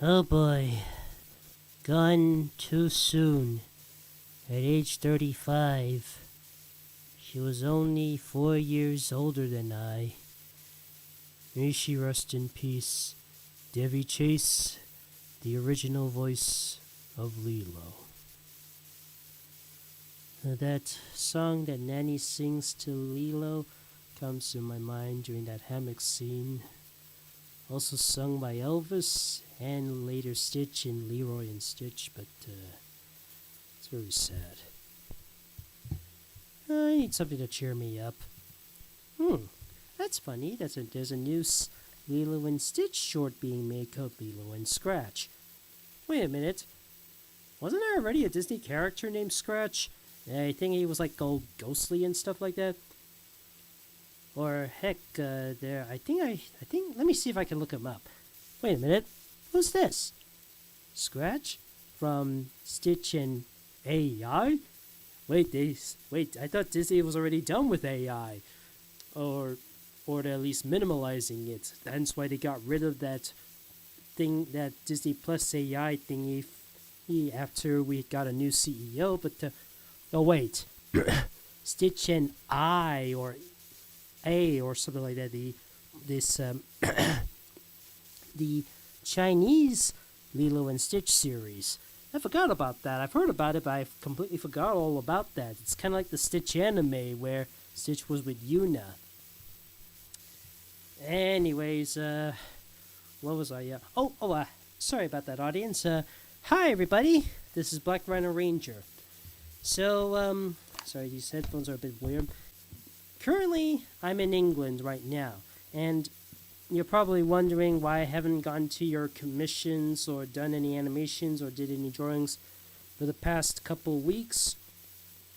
Oh boy, gone too soon. At age 35, she was only 4 years older than I. May she rest in peace. Devi Chase, the original voice of Lilo. That song that Nanny sings to Lilo comes to my mind during that hammock scene. Also sung by Elvis and later Stitch in Leroy and Stitch, but it's very sad. I need something to cheer me up. That's funny. There's a new Lilo and Stitch short being made called Lilo and Scratch. Wait a minute. Wasn't there already a Disney character named Scratch? I think he was like all ghostly and stuff like that. Or heck, I think. Let me see if I can look him up. Wait a minute. Who's this? Scratch from Stitch and AI? Wait. I thought Disney was already done with AI, or they're at least minimalizing it. That's why they got rid of that thing, that Disney Plus AI thingy, after we got a new CEO. But oh wait, Stitch and I or A or something like that. The Chinese Lilo and Stitch series. I forgot about that. I've heard about it, but I completely forgot all about that. It's kind of like the Stitch anime where Stitch was with Yuna. Anyways, what was I? Sorry about that, audience. Hi, everybody. This is Black Rhino Ranger. So, sorry, these headphones are a bit weird. Currently, I'm in England right now, and you're probably wondering why I haven't gone to your commissions or done any animations or did any drawings for the past couple weeks.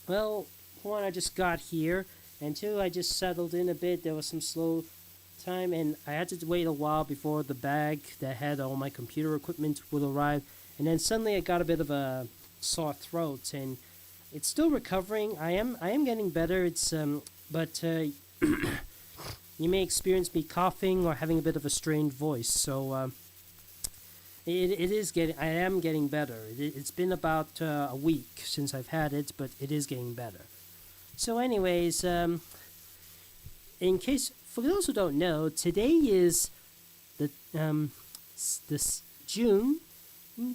Well, one, I just got here, and two, I just settled in a bit. There was some slow time, and I had to wait a while before the bag that had all my computer equipment would arrive. And then suddenly I got a bit of a sore throat, and it's still recovering. I am getting better. But you may experience me coughing or having a bit of a strained voice. So I am getting better. It's been about a week since I've had it, but it is getting better. So, anyways, for those who don't know, today is the June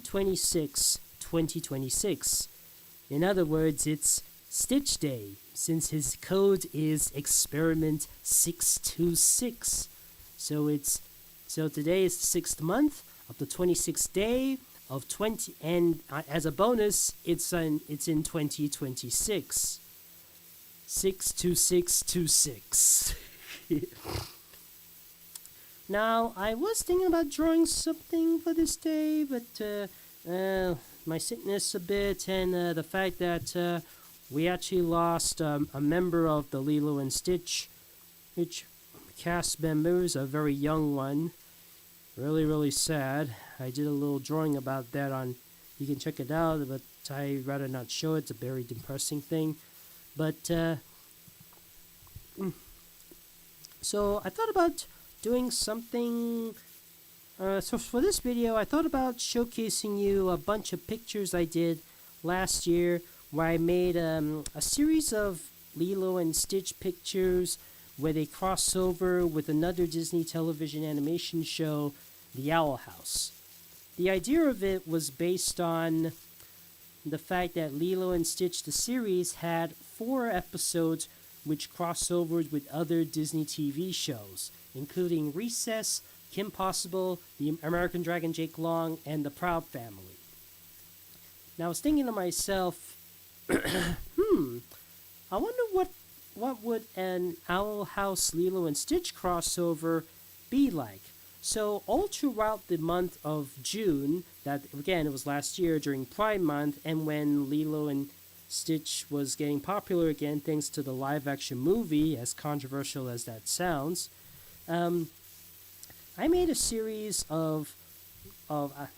26, 2026. In other words, it's Stitch Day, since his code is Experiment 626. So today is the 6th month of the 26th day of 20, and as a bonus, it's in 2026. 62626. Now, I was thinking about drawing something for this day, but my sickness a bit, and the fact that we actually lost a member of the Lilo and Stitch, which cast members, a very young one. Really, really sad. I did a little drawing about that you can check it out, but I'd rather not show it. It's a very depressing thing. But, so I thought about doing something. So for this video, I thought about showcasing you a bunch of pictures I did last year, where I made a series of Lilo and Stitch pictures where they cross over with another Disney television animation show, The Owl House. The idea of it was based on the fact that Lilo and Stitch, the series, had 4 episodes which crossovered with other Disney TV shows, including Recess, Kim Possible, The American Dragon Jake Long, and The Proud Family. Now I was thinking to myself, I wonder what would an Owl House Lilo and Stitch crossover be like? So all throughout the month of June, that again it was last year during Pride Month, and when Lilo and Stitch was getting popular again thanks to the live action movie, as controversial as that sounds, I made a series of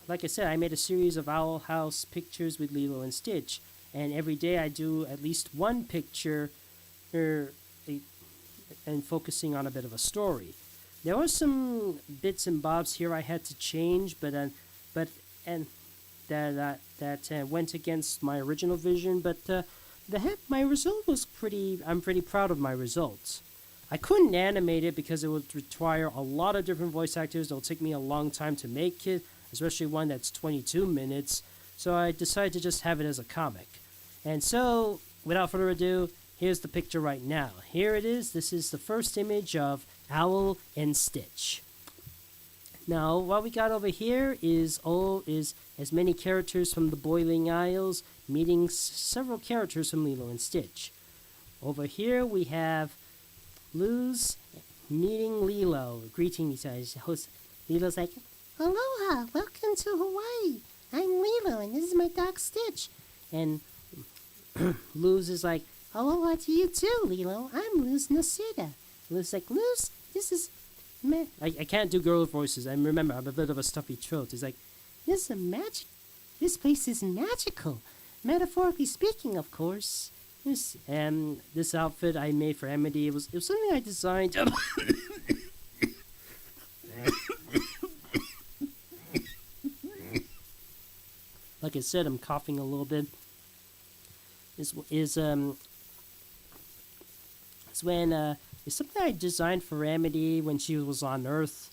like I said, I made a series of Owl House pictures with Lilo and Stitch, and every day I do at least one picture and focusing on a bit of a story. There were some bits and bobs here I had to change, but but and that went against my original vision. But my result was pretty. I'm pretty proud of my results. I couldn't animate it because it would require a lot of different voice actors. It'll take me a long time to make it, especially one that's 22 minutes. So I decided to just have it as a comic. And so, without further ado, here's the picture right now. Here it is. This is the first image of Owl and Stitch. Now, what we got over here is as many characters from the Boiling Isles meeting several characters from Lilo and Stitch. Over here we have Luz meeting Lilo, greeting each other. Lilo's like, "Aloha, welcome to Hawaii. I'm Lilo, and this is my dog Stitch." And Luz is like, "Aloha to you too, Lilo. I'm Luz Noceda." Luz's like, "Luz, this is..." I can't do girl voices. And remember, I'm a bit of a stuffy throat. It's like, "This is This place is magical. Metaphorically speaking, of course." This outfit I made for Amity, it was something I designed. Like I said, I'm coughing a little bit. It's something I designed for Amity when she was on Earth,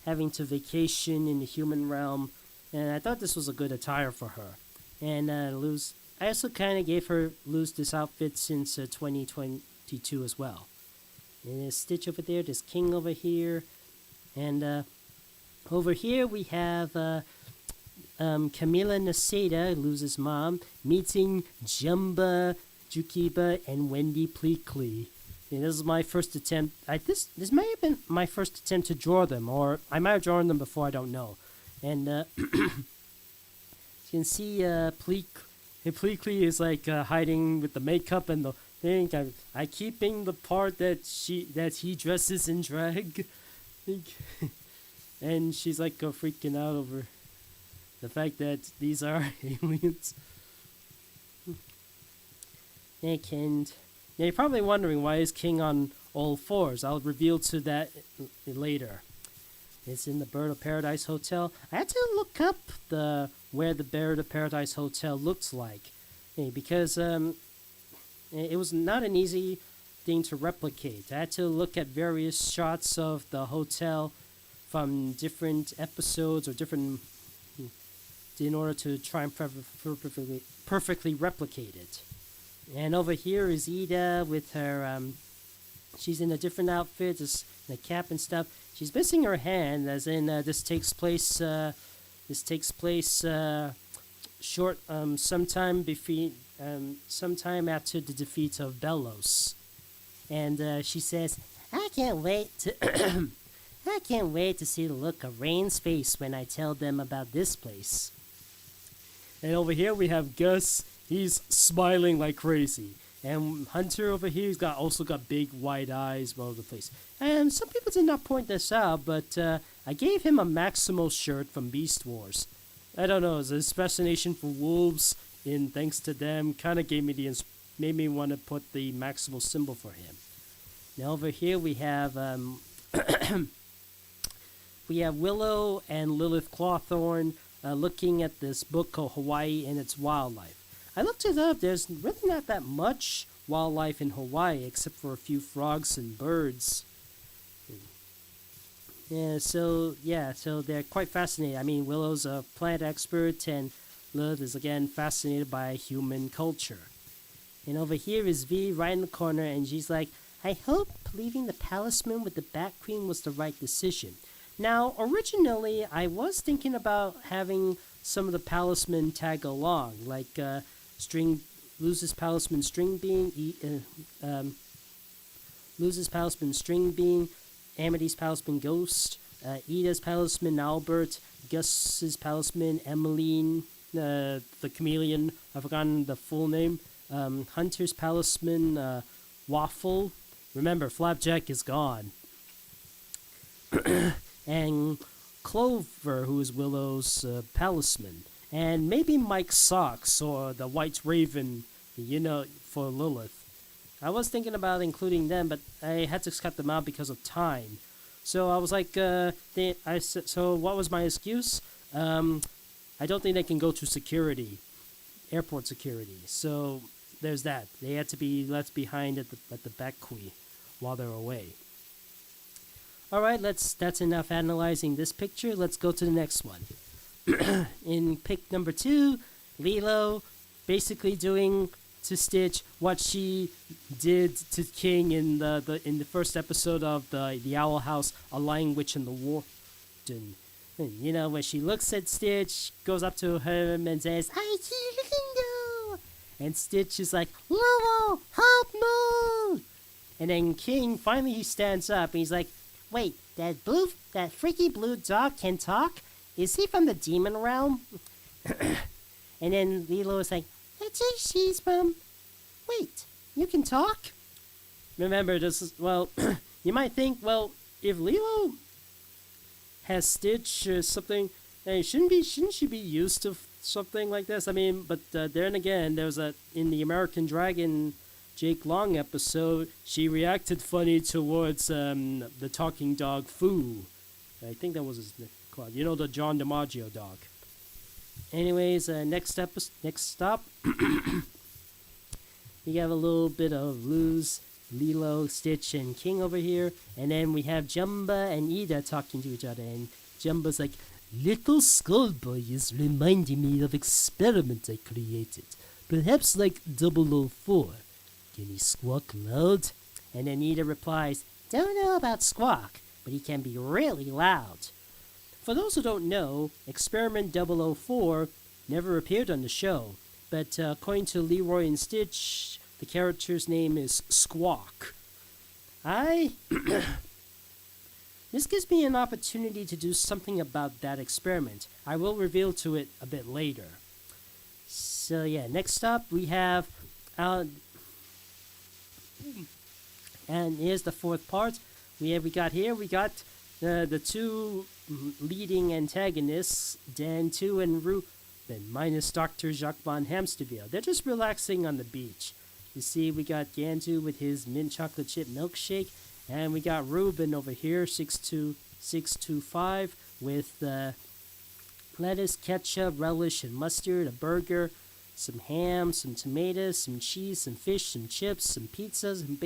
having to vacation in the human realm, and I thought this was a good attire for her. And Luz, I also kind of gave her Luz this outfit since 2022 as well. And there's Stitch over there, there's King over here, and over here we have Camila Noceda, Luz's mom, meeting Jumba, Jukiba, and Wendy Pleakley. And this is my first attempt. This may have been my first attempt to draw them, or I might have drawn them before, I don't know. And you can see Pleakley is like hiding with the makeup and the thing. I keeping the part that he dresses in drag. And she's like freaking out over the fact that these are aliens. And you're probably wondering, why is King on all fours? I'll reveal to that later. It's in the Bird of Paradise Hotel. I had to look up where the Bird of Paradise Hotel looks like, because it was not an easy thing to replicate. I had to look at various shots of the hotel from different episodes or different, in order to try and perfectly replicate it. And over here is Ida with her, she's in a different outfit, just in a cap and stuff. She's missing her hand, as in this takes place short sometime after the defeat of Belos. And she says, "I can't wait to I can't wait to see the look of Rain's face when I tell them about this place." And over here we have Gus. He's smiling like crazy. And Hunter over here, he's also got big wide eyes all over the place. And some people did not point this out, but I gave him a Maximo shirt from Beast Wars. I don't know, his fascination for wolves, and thanks to them, kind of made me want to put the Maximo symbol for him. Now over here we have Willow and Lilith Clawthorn looking at this book called Hawaii and Its Wildlife. I looked it up. There's really not that much wildlife in Hawaii except for a few frogs and birds. So they're quite fascinated. I mean, Willow's a plant expert, and Lilith is again fascinated by human culture. And over here is V right in the corner, and she's like, "I hope leaving the Palisman with the Bat Queen was the right decision." Now, originally, I was thinking about having some of the Palisman tag along, like Luz's Palisman String Bean, Luz's Palisman String Bean, Amity's Palisman Ghost, Ida's Palisman Albert, Gus's Palisman Emmeline, the chameleon, I've forgotten the full name, Hunter's Palisman Waffle. Remember, Flapjack is gone. And Clover, who is Willow's Palisman. And maybe Mike Socks or the White Raven, for Lilith. I was thinking about including them, but I had to cut them out because of time. So I was like, so what was my excuse? I don't think they can go to security, airport security. So there's that. They had to be left behind at the back quay while they're away. All right, that's enough analyzing this picture. Let's go to the next one. In pic number 2, Lilo basically doing to Stitch what she did to King in the first episode of the Owl House, A Lying Witch in the Warden. You know, when she looks at Stitch, goes up to him and says, "I see you window," and Stitch is like, "Lilo, help me!" And then King finally he stands up and he's like, "Wait, that freaky blue dog can talk? Is he from the demon realm?" And then Lilo is like, "That's who she's from. Wait, you can talk?" Remember, this is, well, you might think, well, if Lilo has Stitch or something, hey, shouldn't she be used to something like this? I mean, but then again, there's in the American Dragon Jake Long episode, she reacted funny towards the talking dog Foo. I think that was his name. You know, the John DiMaggio dog. Anyways, next stop. We have a little bit of Lilo, Stitch, and King over here. And then we have Jumba and Ida talking to each other. And Jumba's like, "Little Skullboy is reminding me of experiment I created. Perhaps like 004. Can he squawk loud?" And then Ida replies, "Don't know about squawk, but he can be really loud." For those who don't know, Experiment 004 never appeared on the show, but according to Leroy and Stitch, the character's name is Squawk. This gives me an opportunity to do something about that experiment. I will reveal to it a bit later. So yeah, next up we have, and here's the fourth part. We got the two leading antagonists, Dan 2 and Ruben, minus Dr. Jacques von Hamsterville. They're just relaxing on the beach. You see, we got Gantu with his mint chocolate chip milkshake, and we got Ruben over here, 625, with lettuce, ketchup, relish, and mustard, a burger, some ham, some tomatoes, some cheese, some fish, some chips, some pizzas, and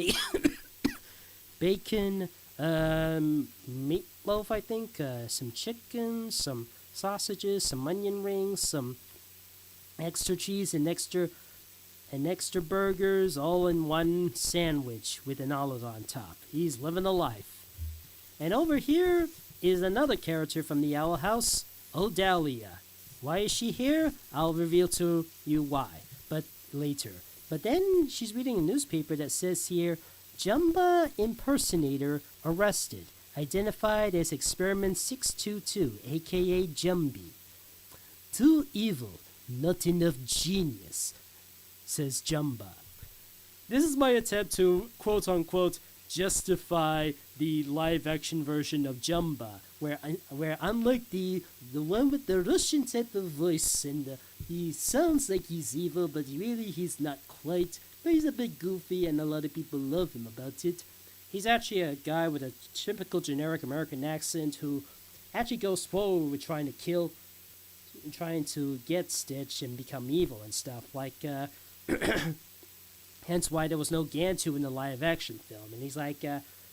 bacon, meatloaf, I think, some chicken, some sausages, some onion rings, some extra cheese, and extra burgers, all in one sandwich with an olive on top. He's living a life. And over here is another character from the Owl House, Odalia. Why is she here? I'll reveal to you why, but later. But then she's reading a newspaper that says here, "Jumba impersonator arrested, identified as Experiment 622, aka Jumby. Too evil, not enough genius," says Jumba. This is my attempt to, quote-unquote, justify the live-action version of Jumba, where unlike the one with the Russian type of voice, and he sounds like he's evil, but he's not quite, but he's a bit goofy, and a lot of people love him about it. He's actually a guy with a typical generic American accent who actually goes forward with trying to get Stitch and become evil and stuff, like, hence why there was no Gantu in the live-action film. And he's like,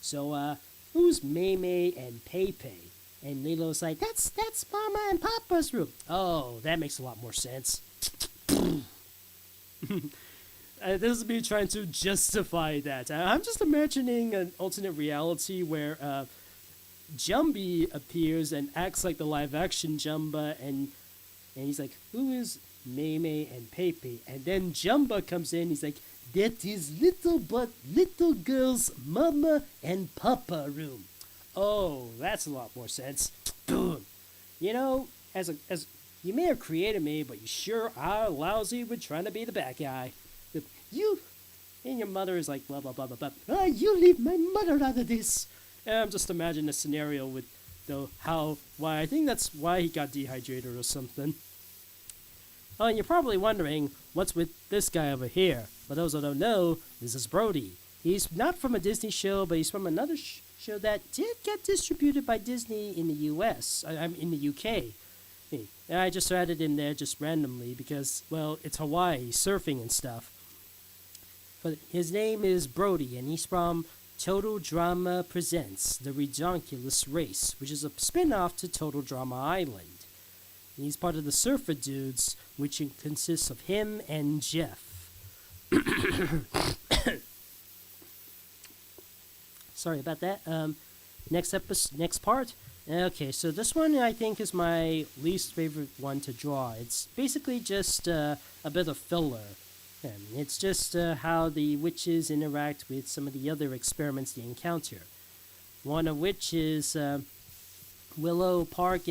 so who's May and Pepe? And Lilo's like, that's Mama and Papa's room. Oh, that makes a lot more sense. This is me trying to justify that. I'm just imagining an alternate reality where Jumby appears and acts like the live-action Jumba, and he's like, "Who is May and Pepe?" And then Jumba comes in. He's like, "That is little girl's Mama and Papa room." Oh, that's a lot more sense. Boom. You know, as you may have created me, but you sure are lousy with trying to be the bad guy. You and your mother is like blah blah blah blah blah. You leave my mother out of this. And I'm just imagining a scenario with why I think that's why he got dehydrated or something. Oh, and you're probably wondering what's with this guy over here. For those who don't know, this is Brody. He's not from a Disney show, but he's from another show that did get distributed by Disney in the U.S. I'm in the UK. And I just added him there just randomly because, well, it's Hawaii, surfing and stuff. But his name is Brody, and he's from Total Drama Presents The Redonkulous Race, which is a spin-off to Total Drama Island. And he's part of the Surfer Dudes, which consists of him and Jeff. Sorry about that. Next part. Okay, so this one I think is my least favorite one to draw. It's basically just a bit of filler. It's just how the witches interact with some of the other experiments they encounter. One of which is Willow Park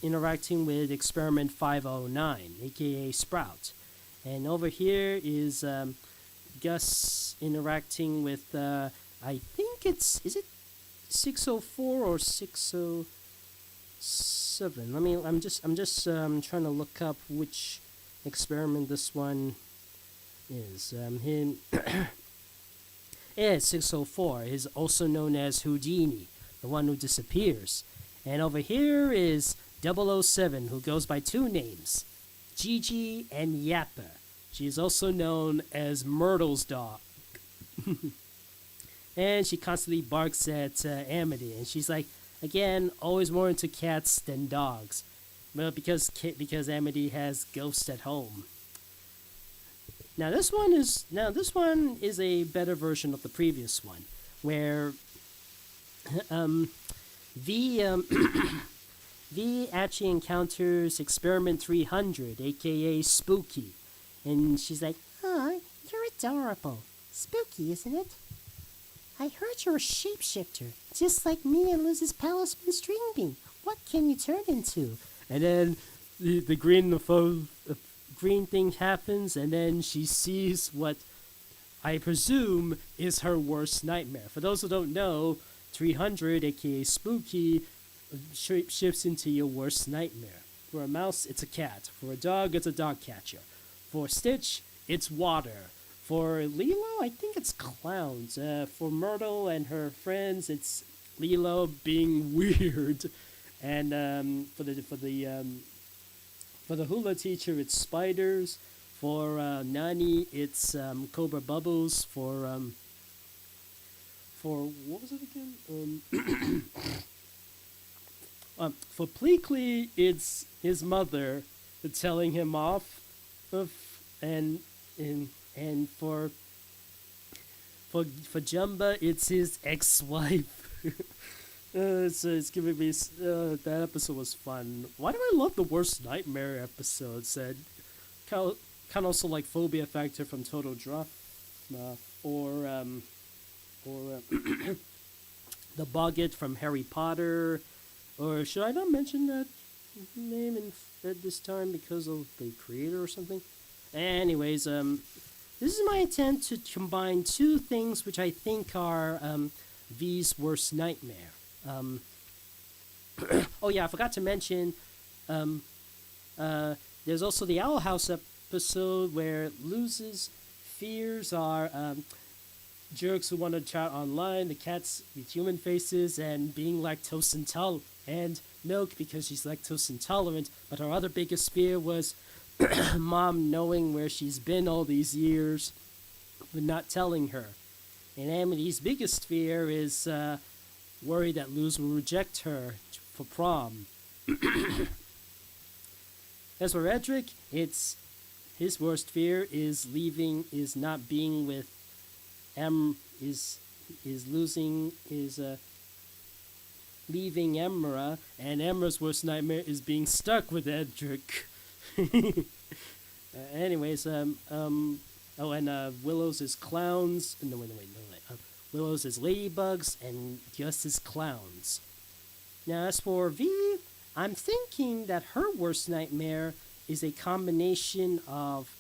interacting with Experiment 509, aka Sprout. And over here is Gus interacting with, I think is it 604 or 607? I'm just trying to look up which experiment this one is. Him. It's 604. Is also known as Houdini, the one who disappears. And over here is 007, who goes by two names, Gigi and Yappa. She is also known as Myrtle's dog. And she constantly barks at Amity, and she's like, again, always more into cats than dogs. Well, because Amity has ghosts at home. Now this one is a better version of the previous one, where V V actually encounters Experiment 300, aka Spooky, and she's like, "Oh, you're adorable. Spooky, isn't it? I heard you're a shapeshifter, just like me and Liz's Palisman Stringbean. What can you turn into?" And then the green thing happens, and then she sees what I presume is her worst nightmare. For those who don't know, 300, aka Spooky, shifts into your worst nightmare. For a mouse, it's a cat. For a dog, it's a dog catcher. For Stitch, it's water. For Lilo, I think it's clowns. For Myrtle and her friends, it's Lilo being weird. And for the hula teacher, it's spiders. For Nani, it's Cobra Bubbles. For what was it again? For Pleakley, it's his mother telling him off, and for Jumba, it's his ex-wife. So it's giving me that episode was fun. Why do I love the worst nightmare episodes? And kind of also like Phobia Factor from Total Drama, or the Boggett from Harry Potter. Or should I not mention that name at this time because of the creator or something? Anyways, this is my attempt to combine two things which I think are V's worst nightmare. Oh yeah, I forgot to mention, there's also the Owl House episode where Luz's fears are jerks who want to chat online, the cats with human faces, and being lactose intolerant, and Milk because she's lactose intolerant, but her other biggest fear was Mom knowing where she's been all these years, but not telling her. And Amity's biggest fear is worry that Luz will reject her for prom. As for Edric, it's his worst fear is not being with leaving Emra, and Emra's worst nightmare is being stuck with Edric. Anyways, and Willow's is clowns. No, wait. Willow's is ladybugs, and Gus is clowns. Now, as for V, I'm thinking that her worst nightmare is a combination of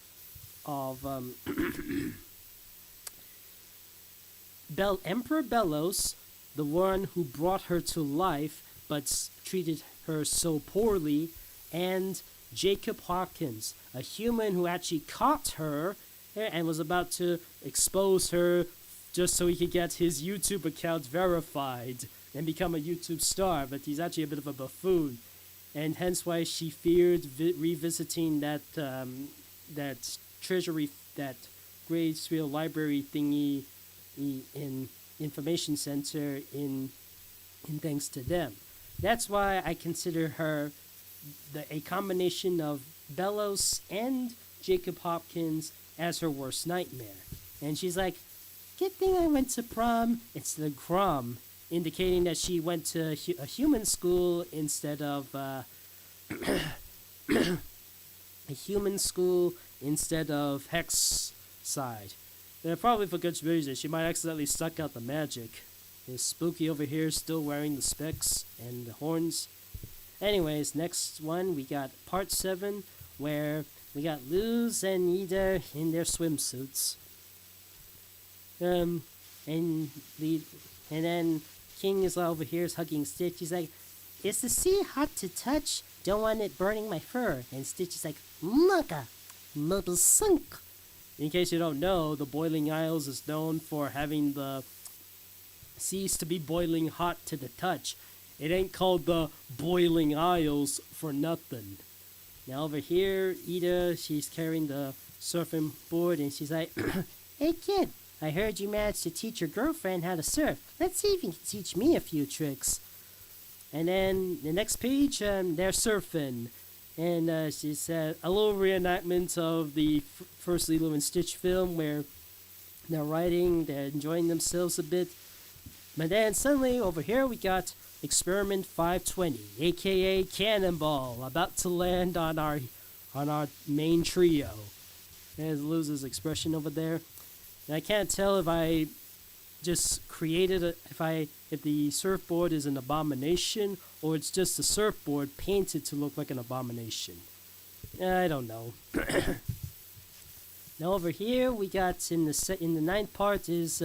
Emperor Bellows, the one who brought her to life but treated her so poorly, and Jacob Hawkins, a human who actually caught her and was about to expose her just so he could get his YouTube account verified and become a YouTube star, but he's actually a bit of a buffoon. and hence why she feared revisiting that treasury, that Graysville library thingy in information center in thanks to them. That's why I consider her a combination of Bellows and Jacob Hopkins as her worst nightmare. And she's like, good thing I went to prom instead of Grom, indicating that she went to a human school instead of a human school instead of Hex side. Probably for good reason. She might accidentally suck out the magic. Is Spooky over here still wearing the specs and the horns? Anyways, next one we got part 7, where we got Luz and Ida in their swimsuits. And then King is over here is hugging Stitch. He's like, "Is the sea hot to touch? Don't want it burning my fur." And Stitch is like, "Maka, mobile sunk." In case you don't know, the Boiling Isles is known for having the seas to be boiling hot to the touch. It ain't called the Boiling Isles for nothing. Now over here, Ida, she's carrying the surfing board, and she's like, "Hey kid, I heard you managed to teach your girlfriend how to surf. Let's see if you can teach me a few tricks." And then the next page, they're surfing. And she said a little reenactment of the first Lilo and Stitch film where they're enjoying themselves a bit. But then suddenly over here we got Experiment 520, aka Cannonball, about to land on our main trio. There's Luz's expression over there. And I can't tell if I just created if the surfboard is an abomination or it's just a surfboard painted to look like an abomination. I don't know. Now over here we got in the ninth part is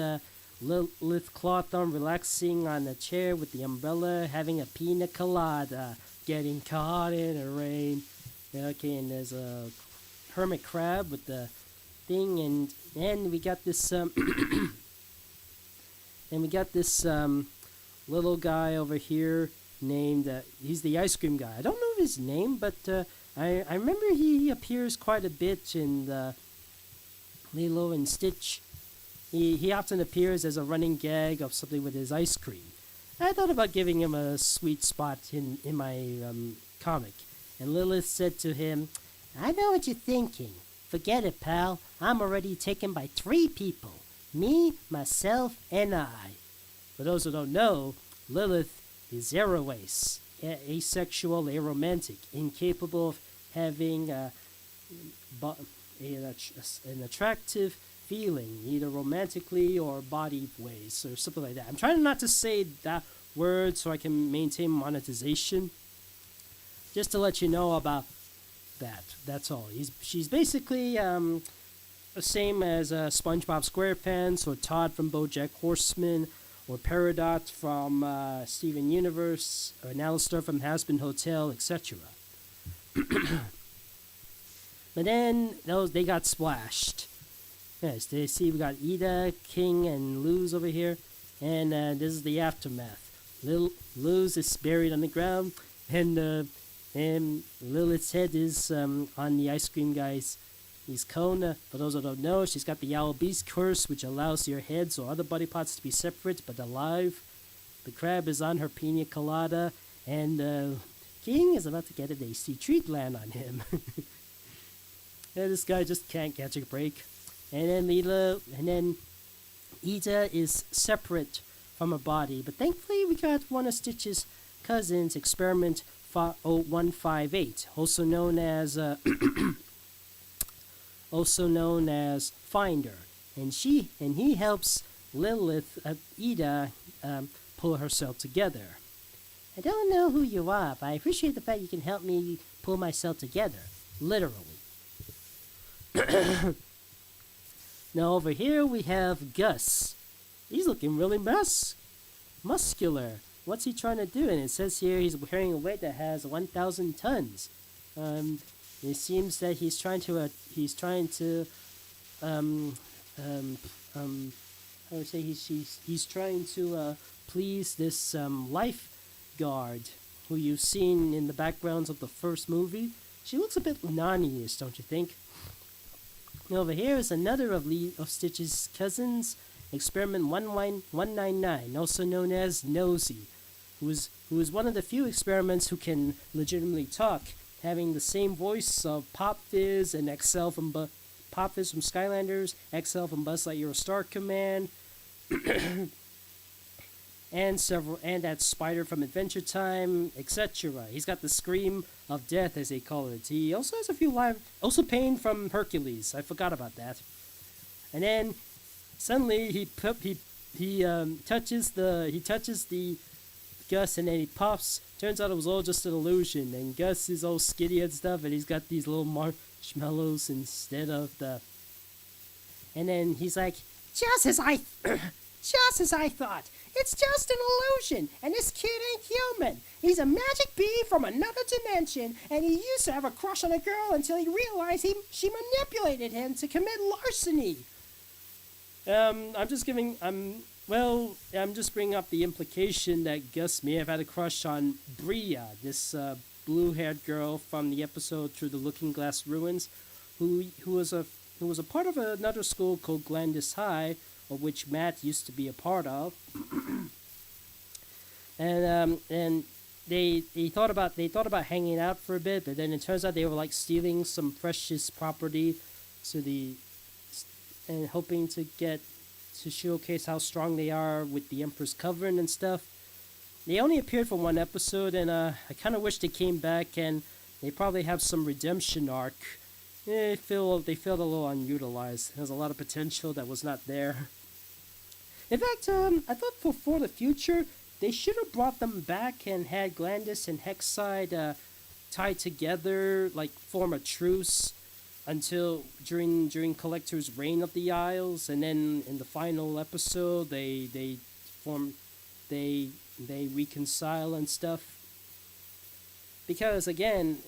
Lilith Clawthorn relaxing on a chair with the umbrella, having a pina colada, getting caught in the rain. Okay, and there's a hermit crab with the thing, and then we got this little guy over here named he's the ice cream guy. I don't know his name, but I remember he appears quite a bit in the Lilo and Stitch. He often appears as a running gag of something with his ice cream. I thought about giving him a sweet spot in my comic, and Lilith said to him, "I know what you're thinking. Forget it, pal. I'm already taken by 3 people. Me, myself, and I." For those who don't know, Lilith is zero ace, asexual, aromantic, incapable of having an attractive feeling, either romantically or body ways, or something like that. I'm trying not to say that word so I can maintain monetization. Just to let you know about that. That's all. She's basically the same as SpongeBob SquarePants, or Todd from BoJack Horseman, or Peridot from Steven Universe, or an Alistair from Hazbin Hotel, etc. But then they got splashed. Yes, they see we got Ida, King, and Luz over here, and this is the aftermath. Luz is buried on the ground, and Lilith's head is on the ice cream guy's cone. For those who don't know, she's got the Owl Beast curse, which allows your heads or other body parts to be separate but alive. The crab is on her pina colada, and King is about to get an AC treat land on him. And this guy just can't catch a break. And then Ida is separate from her body, but thankfully we got one of Stitch's cousins, Experiment 158, also known as Finder, and he helps Ida pull herself together. "I don't know who you are, but I appreciate the fact you can help me pull myself together, literally." Now over here we have Gus. He's looking really muscular. What's he trying to do? And it says here he's carrying a weight that has 1,000 tons. It seems that he's trying to please this lifeguard who you've seen in the backgrounds of the first movie. She looks a bit Nani-ish, don't you think? And over here is another of Stitch's cousins, Experiment 199, also known as Nosy, who is one of the few experiments who can legitimately talk, having the same voice of Pop Fizz and XL from Pop Fizz from Skylanders, XL from Buzz Lightyear Star Command, and that Spider from Adventure Time, etc. He's got the scream of death, as they call it. He also has a few live, also Pain from Hercules. I forgot about that. And then suddenly he touches the Gus, and then he pops. Turns out it was all just an illusion, and Gus is all skitty and stuff, and he's got these little marshmallows instead of the. And then he's like, just as I thought. It's just an illusion, and this kid ain't human. He's a magic bee from another dimension, and he used to have a crush on a girl until he realized she manipulated him to commit larceny. I'm just bringing up the implication that Gus may have had a crush on Bria, this blue-haired girl from the episode Through the Looking Glass Ruins, who was a part of another school called Glandis High, of which Matt used to be a part of. And they thought about hanging out for a bit, but then it turns out they were like stealing some precious property and hoping to showcase how strong they are with the Emperor's Coven and stuff. They only appeared for one episode, and I kind of wish they came back, and they probably have some redemption arc. They felt a little unutilized. There's a lot of potential that was not there. In fact, I thought for the future, they should have brought them back and had Glandis and Hexside tied together, like form a truce until during Collector's Reign of the Isles, and then in the final episode, they reconcile and stuff. Because again,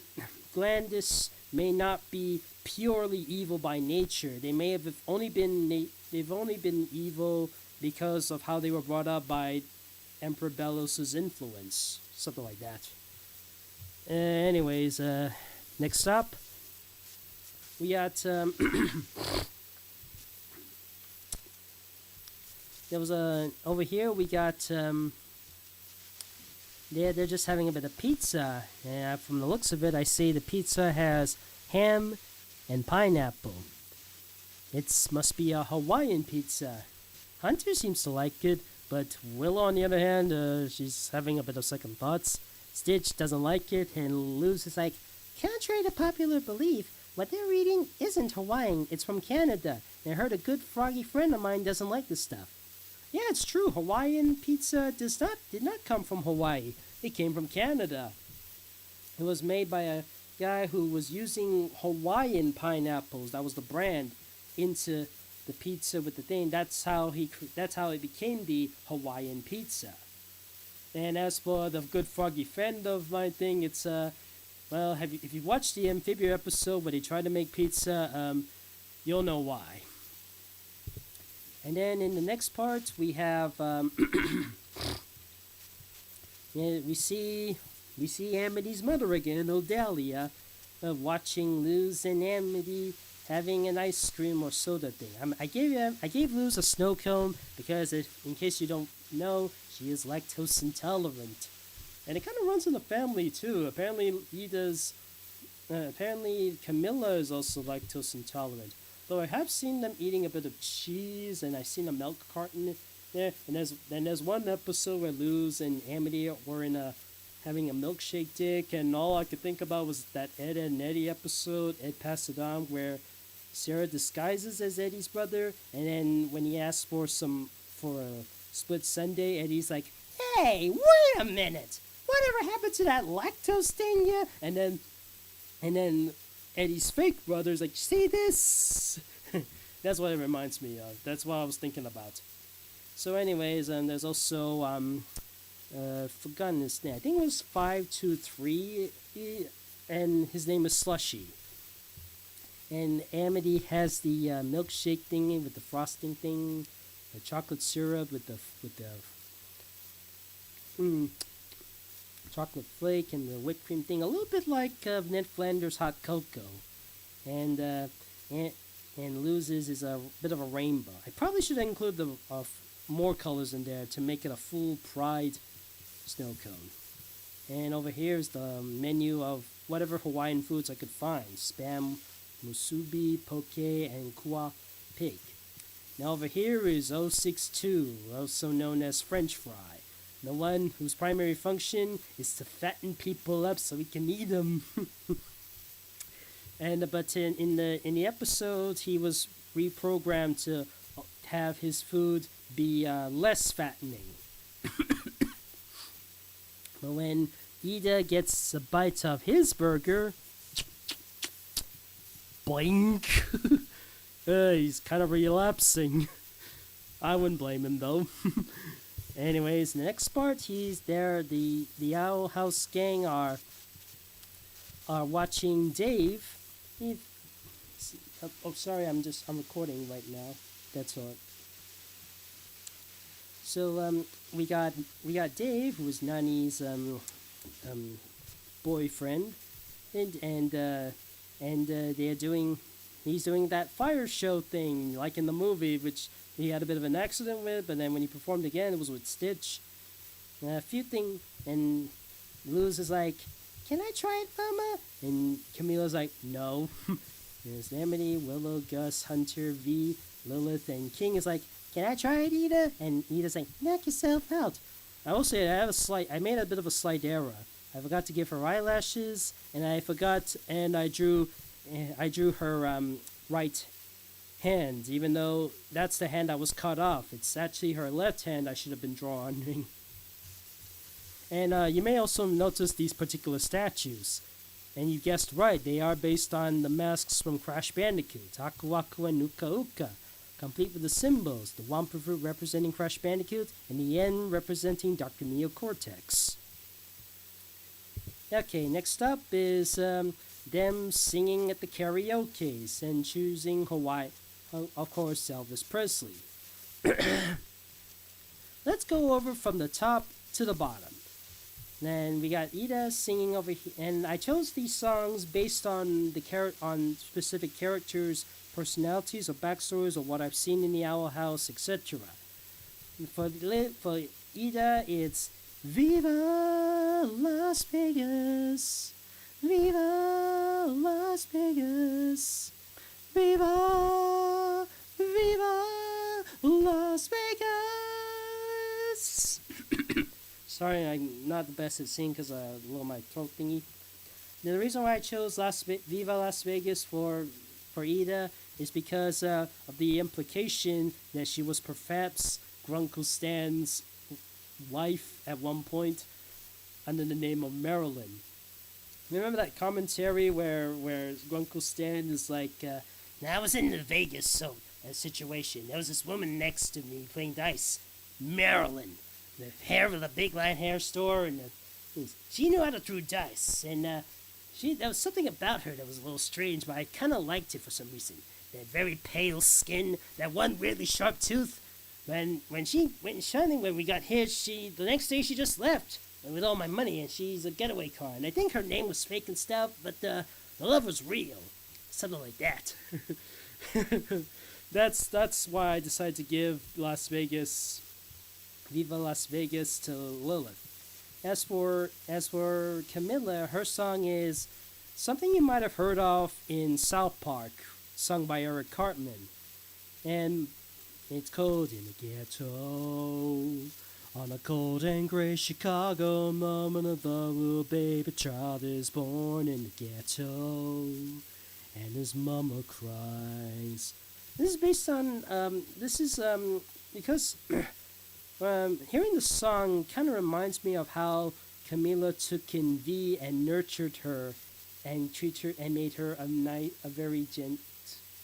Glandis may not be purely evil by nature. They may have only been evil because of how they were brought up by Emperor Belos' influence. Something like that. Anyways, next up, we got, there was over here we got, they're just having a bit of pizza. From the looks of it, I see the pizza has ham and pineapple. It must be a Hawaiian pizza. Hunter seems to like it, but Willow, on the other hand, she's having a bit of second thoughts. Stitch doesn't like it, and Luz is like, contrary to popular belief, what they're eating isn't Hawaiian, it's from Canada. And I heard a good froggy friend of mine doesn't like this stuff. Yeah, it's true, Hawaiian pizza did not come from Hawaii. It came from Canada. It was made by a guy who was using Hawaiian pineapples, that was the brand, into the pizza with the thing. That's how it became the Hawaiian pizza. And as for the good froggy friend of my thing, it's well, if you watched the Amphibia episode where they tried to make pizza, you'll know why. And then in the next part we have we see Amity's mother again, Odalia, watching Luz and Amity having an ice cream or soda thing. I gave Luz a snow cone because, in case you don't know, she is lactose intolerant, and it kind of runs in the family too. Apparently Camilla is also lactose intolerant. Though I have seen them eating a bit of cheese, and I've seen a milk carton there. And there's one episode where Luz and Amity were having a milkshake dick, and all I could think about was that Ed and Eddie episode, Ed Passed It On, where Sarah disguises as Eddie's brother, and then when he asks for a split sundae, Eddie's like, "Hey, wait a minute! Whatever happened to that lactose thing, yeah?" And then Eddie's fake brother's like, "See this?" That's what it reminds me of. That's what I was thinking about. So anyways, there's also forgotten his name. I think it was 523, and his name is Slushy. And Amity has the milkshake thingy with the frosting thing, the chocolate syrup with the chocolate flake and the whipped cream thing, a little bit like Ned Flanders' hot cocoa, and and, and loses is a bit of a rainbow. I probably should include the more colors in there to make it a full pride snow cone. And over here is the menu of whatever Hawaiian foods I could find: spam, musubi, poke, and kua pig. Now over here is 062, also known as French fry. The one whose primary function is to fatten people up so we can eat them. But in the episode, he was reprogrammed to have his food be less fattening. But when Ida gets a bite of his burger, boink, he's kind of relapsing. I wouldn't blame him though. Anyways, the next part, he's there. The Owl House gang are watching Dave. Sorry, I'm recording right now. That's all. So we got Dave, who is Nani's boyfriend, and they're doing. He's doing that fire show thing, like in the movie, which he had a bit of an accident with, but then when he performed again, it was with Stitch. A few things, and Luz is like, "Can I try it, Mama?" And Camila's like, "No." There's Amity, Willow, Gus, Hunter, V, Lilith, and King is like, "Can I try it, Ida?" And Ida's like, "Knock yourself out." I will say I made a bit of a slight error. I forgot to give her eyelashes, and I drew her right hand, even though that's the hand I was cut off. It's actually her left hand I should have been drawing. And you may also notice these particular statues. And you guessed right, they are based on the masks from Crash Bandicoot, Aku Aku and Uka Uka, complete with the symbols, the Wampa fruit representing Crash Bandicoot, and the N representing Dr. Neocortex. Okay, next up is them singing at the karaoke and choosing Hawaii, of course, Elvis Presley. Let's go over from the top to the bottom. Then we got Ida singing over here, and I chose these songs based on on specific characters' personalities or backstories or what I've seen in the Owl House, etc. For Ida, it's Viva Las Vegas, Viva Las Vegas, Viva, Viva Las Vegas. Sorry, I'm not the best at singing because I lower my throat thingy. Now, the reason why I chose Viva Las Vegas for Ida is because of the implication that she was perhaps Grunkle Stan's wife at one point under the name of Marilyn. Remember that commentary where Grunkle Stan is like, "Now I was in the Vegas situation. There was this woman next to me playing dice, Marilyn. The hair with a big line hair store, and she knew how to throw dice, and there was something about her that was a little strange, but I kind of liked it for some reason. That very pale skin, that one weirdly sharp tooth. When she went shining, when we got here, the next day she just left with all my money, and she's a getaway car, and I think her name was fake and stuff, but the love was real, something like that." That's why I decided to give Viva Las Vegas to Lilith. As for Camilla, her song is something you might have heard of in South Park, sung by Eric Cartman. And it's called "In the Ghetto." On a cold and gray Chicago moment, of the little baby child is born in the ghetto, and his mama cries. This is based on, because hearing the song kind of reminds me of how Camila took in V and nurtured her and treated her and made her a very gent.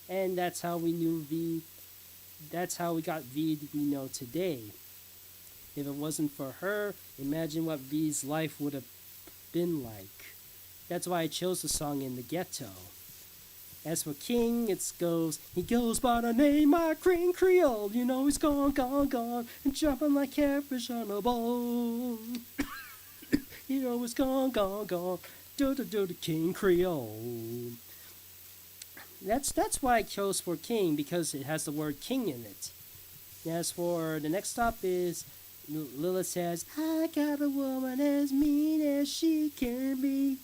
And that's how we knew V. That's how we got V that we know today. If it wasn't for her, imagine what V's life would have been like. That's why I chose the song "In the Ghetto." As for King, he goes by the name of Green Creole. You know he's gone, and jumping like catfish on a bone. Hero is gone, gone, gone. Do do do the King Creole. That's why I chose for King because it has the word King in it. As for the next stop is Lilith says, I got a woman as mean as she can be.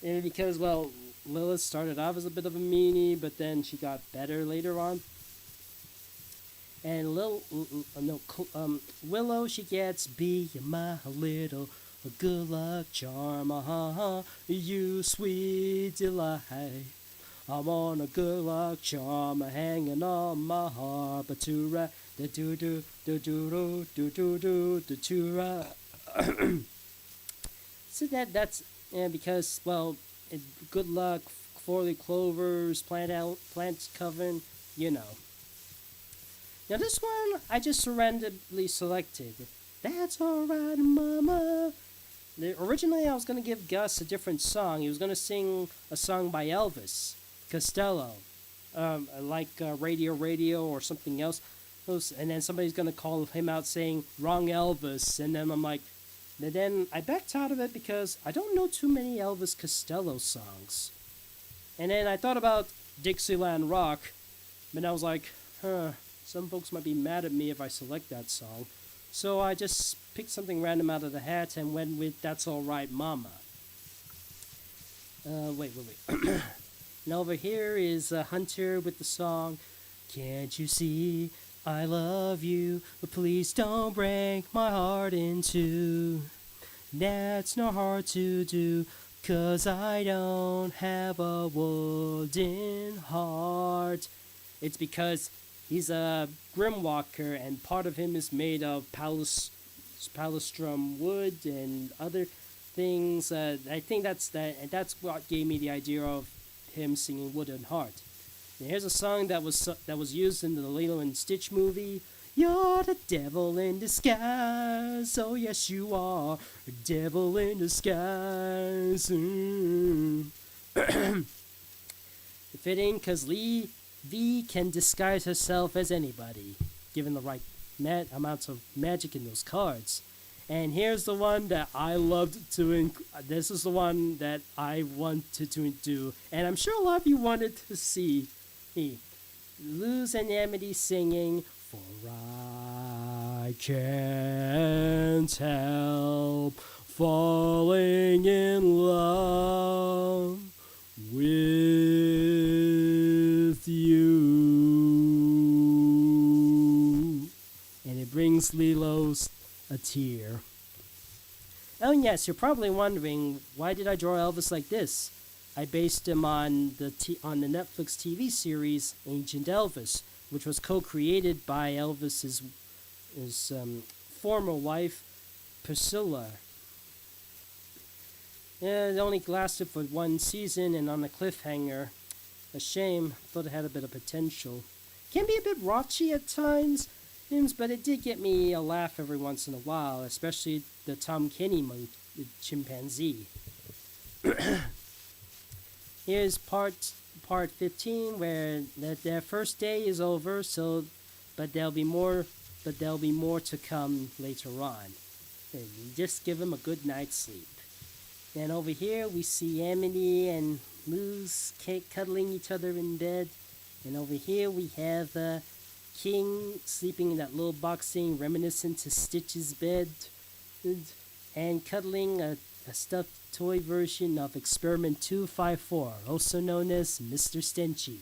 And because, well, Lilith started off as a bit of a meanie, but then she got better later on. And Willow, she gets, be my little good luck charm, you sweet delight. I'm on a good luck charm hanging on my heart, but to ra da do do do do do do do do to ra. So that's because well, good luck, 4-leaf clovers, plants covering, you know. Now this one I just randomly selected. That's alright, Mama. Originally I was gonna give Gus a different song. He was gonna sing a song by Elvis Costello, like Radio Radio or something else. And then somebody's gonna call him out saying wrong Elvis, and then I'm like, then I backed out of it because I don't know too many Elvis Costello songs. And then I thought about Dixieland Rock, and I was like, some folks might be mad at me if I select that song. So I just picked something random out of the hat and went with That's Alright Mama. Wait. And over here is Hunter with the song, Can't You See I Love You, but please don't break my heart in two. That's not hard to do, 'cause I don't have a wooden heart. It's because he's a Grimwalker, and part of him is made of palistrum wood and other things. I think that's what gave me the idea of him singing Wooden Heart. And here's a song that was used in the Lilo and Stitch movie. You're the devil in disguise, oh yes you are, a devil in disguise. Fitting, 'cause V can disguise herself as anybody, given the right amounts of magic in those cards. And here's the one that I loved to this is the one that I wanted to do, and I'm sure a lot of you wanted to see me. Luz and Amity singing, For I can't help falling in love with you. And it brings Lilo's a tear. Oh yes, you're probably wondering, why did I draw Elvis like this? I based him on the Netflix TV series Ancient Elvis, which was co-created by Elvis's former wife, Priscilla. It only lasted for one season and on a cliffhanger. A shame. Thought it had a bit of potential. Can be a bit raunchy at times, but it did get me a laugh every once in a while, especially the Tom Kenny the chimpanzee. Here's part 15, where their first day is over. But there'll be more to come later on. And just give them a good night's sleep. And over here we see Amity and Luz cuddling each other in bed. And over here we have King sleeping in that little box thing reminiscent to Stitch's bed. And cuddling a stuffed toy version of Experiment 254, also known as Mr. Stenchy.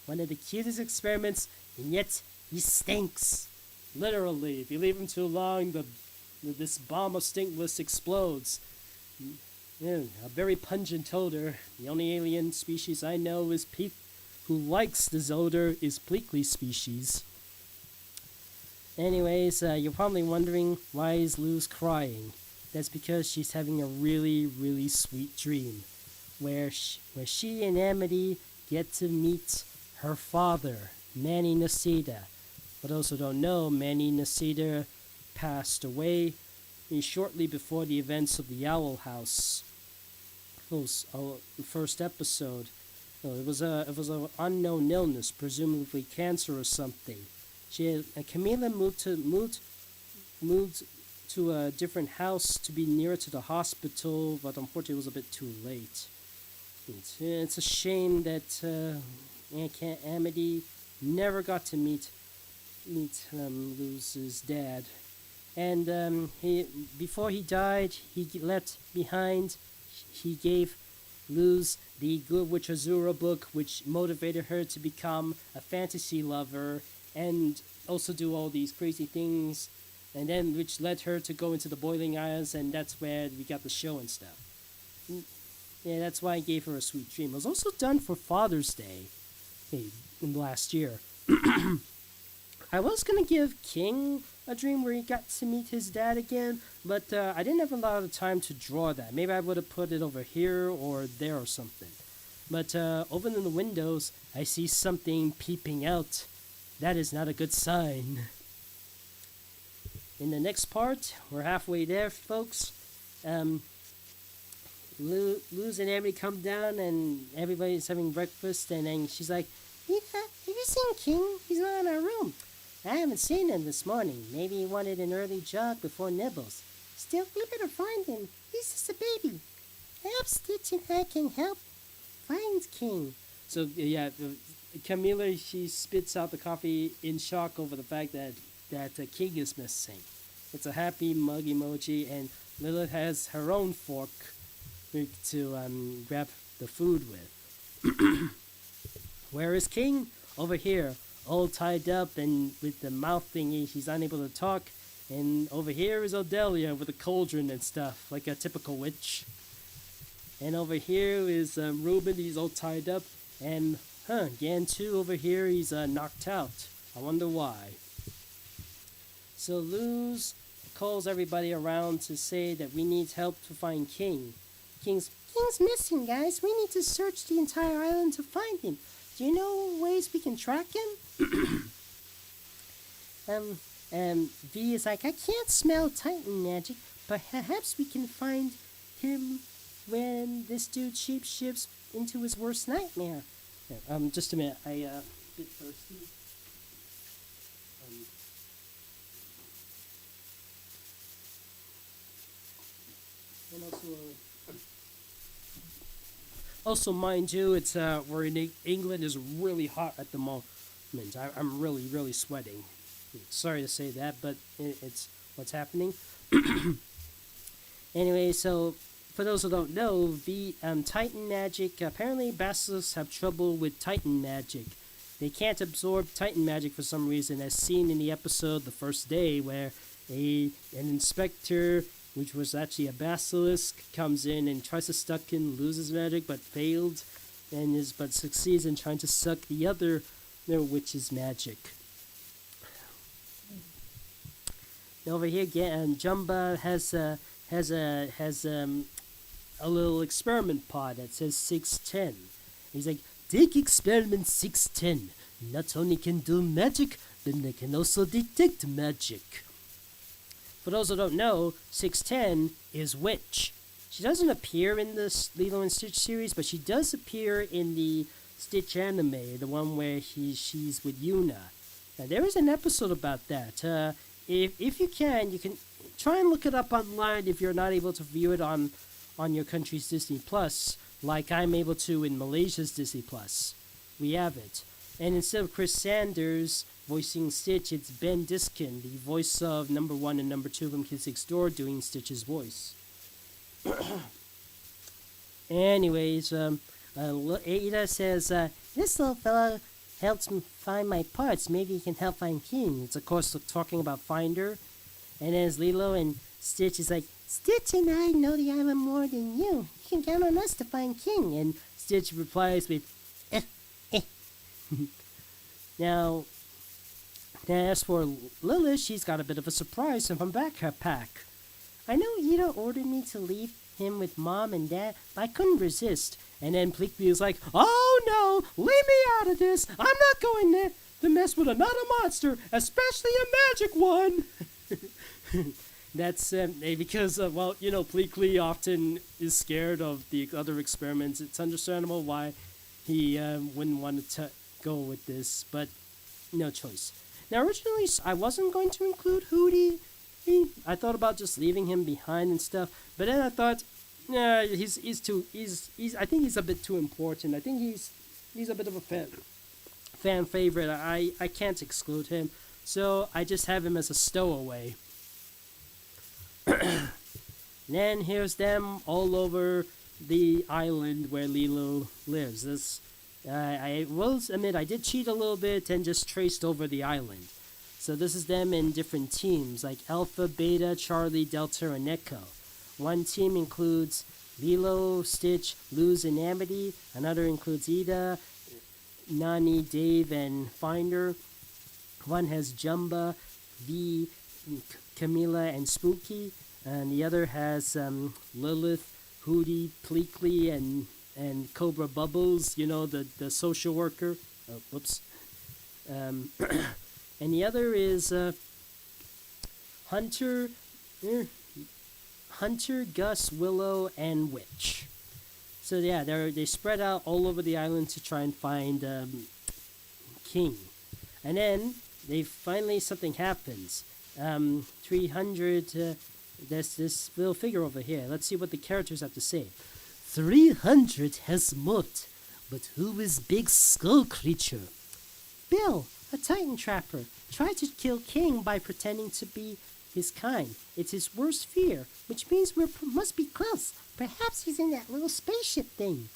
One of the cutest experiments, and yet he stinks. Literally, if you leave him too long, this bomb of stinkless explodes. Yeah, a very pungent odor. The only alien species I know who likes this odor is Pleakley species. Anyways, you're probably wondering, why is Luz crying? That's because she's having a really, really sweet dream, where she and Amity get to meet her father, Manny Nacida. But also don't know, Manny Nacida passed away shortly before the events of the Owl House. The first episode. It was an unknown illness, presumably cancer or something. Camila moved to a different house to be nearer to the hospital, but unfortunately it was a bit too late. It's a shame that Aunt Amity never got to meet Luz's dad. And he before he died, he left behind. He gave Luz the Good Witch Azura book, which motivated her to become a fantasy lover and also do all these crazy things, and then which led her to go into the Boiling Isles, and that's where we got the show and stuff. Yeah, that's why I gave her a sweet dream. It was also done for Father's Day last year. I was gonna give King a dream where he got to meet his dad again, but I didn't have a lot of time to draw that. Maybe I would have put it over here or there or something. But opening the windows, I see something peeping out. That is not a good sign. In the next part, we're halfway there, folks. Luz and Emily come down, and everybody's having breakfast, and then she's like, "Yeah, have you seen King? He's not in our room. I haven't seen him this morning. Maybe he wanted an early jog before nibbles. Still, we better find him. He's just a baby. Perhaps Stitch and I can help find King." So, yeah, Camila, she spits out the coffee in shock over the fact that King is missing. It's a happy mug emoji, and Lilith has her own fork to grab the food with. Where is King? Over here, all tied up and with the mouth thingy. She's unable to talk. And over here is Odelia with a cauldron and stuff, like a typical witch. And over here is Reuben. He's all tied up. And Gantu over here, he's knocked out. I wonder why. So Luz calls everybody around to say that we need help to find King. King's missing, guys. We need to search the entire island to find him. Do you know ways we can track him? V is like, I can't smell Titan magic, but perhaps we can find him when this dude shapeshifts into his worst nightmare. Just a minute. I a bit thirsty. And also, mind you, it's we're in England is really hot at the moment. I'm really sweating. Sorry to say that, but it's what's happening. Anyway, so for those who don't know, the Titan magic, apparently basilisks have trouble with Titan magic. They can't absorb Titan magic for some reason, as seen in the episode The First Day, where an inspector, which was actually a basilisk, comes in and tries to suck in Luz's magic, but failed, but succeeds in trying to suck the other witch's magic. Now over here again, Jumba has a little experiment pod that says 610. He's like, take experiment 610. Not only can do magic, but they can also detect magic. For those who don't know, 610 is Witch. She doesn't appear in the Lilo and Stitch series, but she does appear in the Stitch anime, the one where she's with Yuna. Now, there is an episode about that. If you can try and look it up online if you're not able to view it on your country's Disney Plus, like I'm able to in Malaysia's Disney Plus. We have it. And instead of Chris Sanders voicing Stitch, it's Ben Diskin, the voice of number 1 and number 2 from Kids Next Door, doing Stitch's voice. Anyways, Ada says, this little fella helps me find my parts. Maybe he can help find King. It's of course talking about Finder. And as Lilo and Stitch is like, Stitch and I know the island more than you. You can count on us to find King. And Stitch replies with, Now, as for Lilith, she's got a bit of a surprise from her pack. I know Ida ordered me to leave him with Mom and Dad, but I couldn't resist. And then Pleekby is like, oh no, leave me out of this. I'm not going there to mess with another monster, especially a magic one. That's because, Pleekly often is scared of the other experiments. It's understandable why he wouldn't want to go with this, but no choice. Now, originally, I wasn't going to include Hootie I thought about just leaving him behind and stuff, but then I thought, nah, he's too he's I think he's a bit too important. I think he's a bit of a fan favorite. I can't exclude him, so I just have him as a stowaway. Then here's them all over the island where Lilo lives. This I will admit I did cheat a little bit and just traced over the island. So this is them in different teams like Alpha, Beta, Charlie, Delta, and Echo. One team includes Lilo, Stitch, Luz, and Amity. Another includes Ida, Nani, Dave, and Finder. One has Jumba, V, Camila, and Spooky. And the other has Lilith, Hootie, Pleakley, and Cobra Bubbles, the social worker. Oh, whoops. And the other is Hunter, Gus, Willow, and Witch. So yeah, they spread out all over the island to try and find King. And then something happens. 300... there's this little figure over here. Let's see what the characters have to say. 300 has moved, but who is Big Skull Creature? Bill, a Titan Trapper, tried to kill King by pretending to be his kind. It's his worst fear, which means we must be close. Perhaps he's in that little spaceship thing.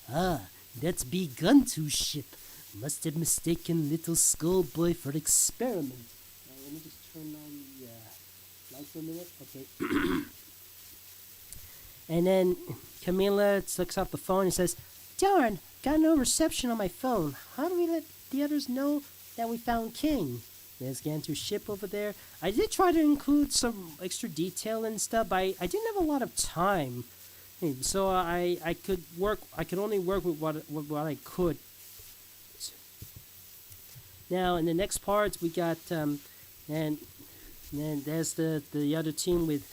Ah, that's Big Guntu's ship. Must have mistaken Little Skull Boy for experiment. Let me just turn on the light for a minute. Okay. And then Camilla looks off the phone and says, "Darn, got no reception on my phone. How do we let the others know that we found King?" There's Gantu's ship over there. I did try to include some extra detail and stuff, but I didn't have a lot of time. So I could only work with what I could. Now in the next part we got and there's the other team with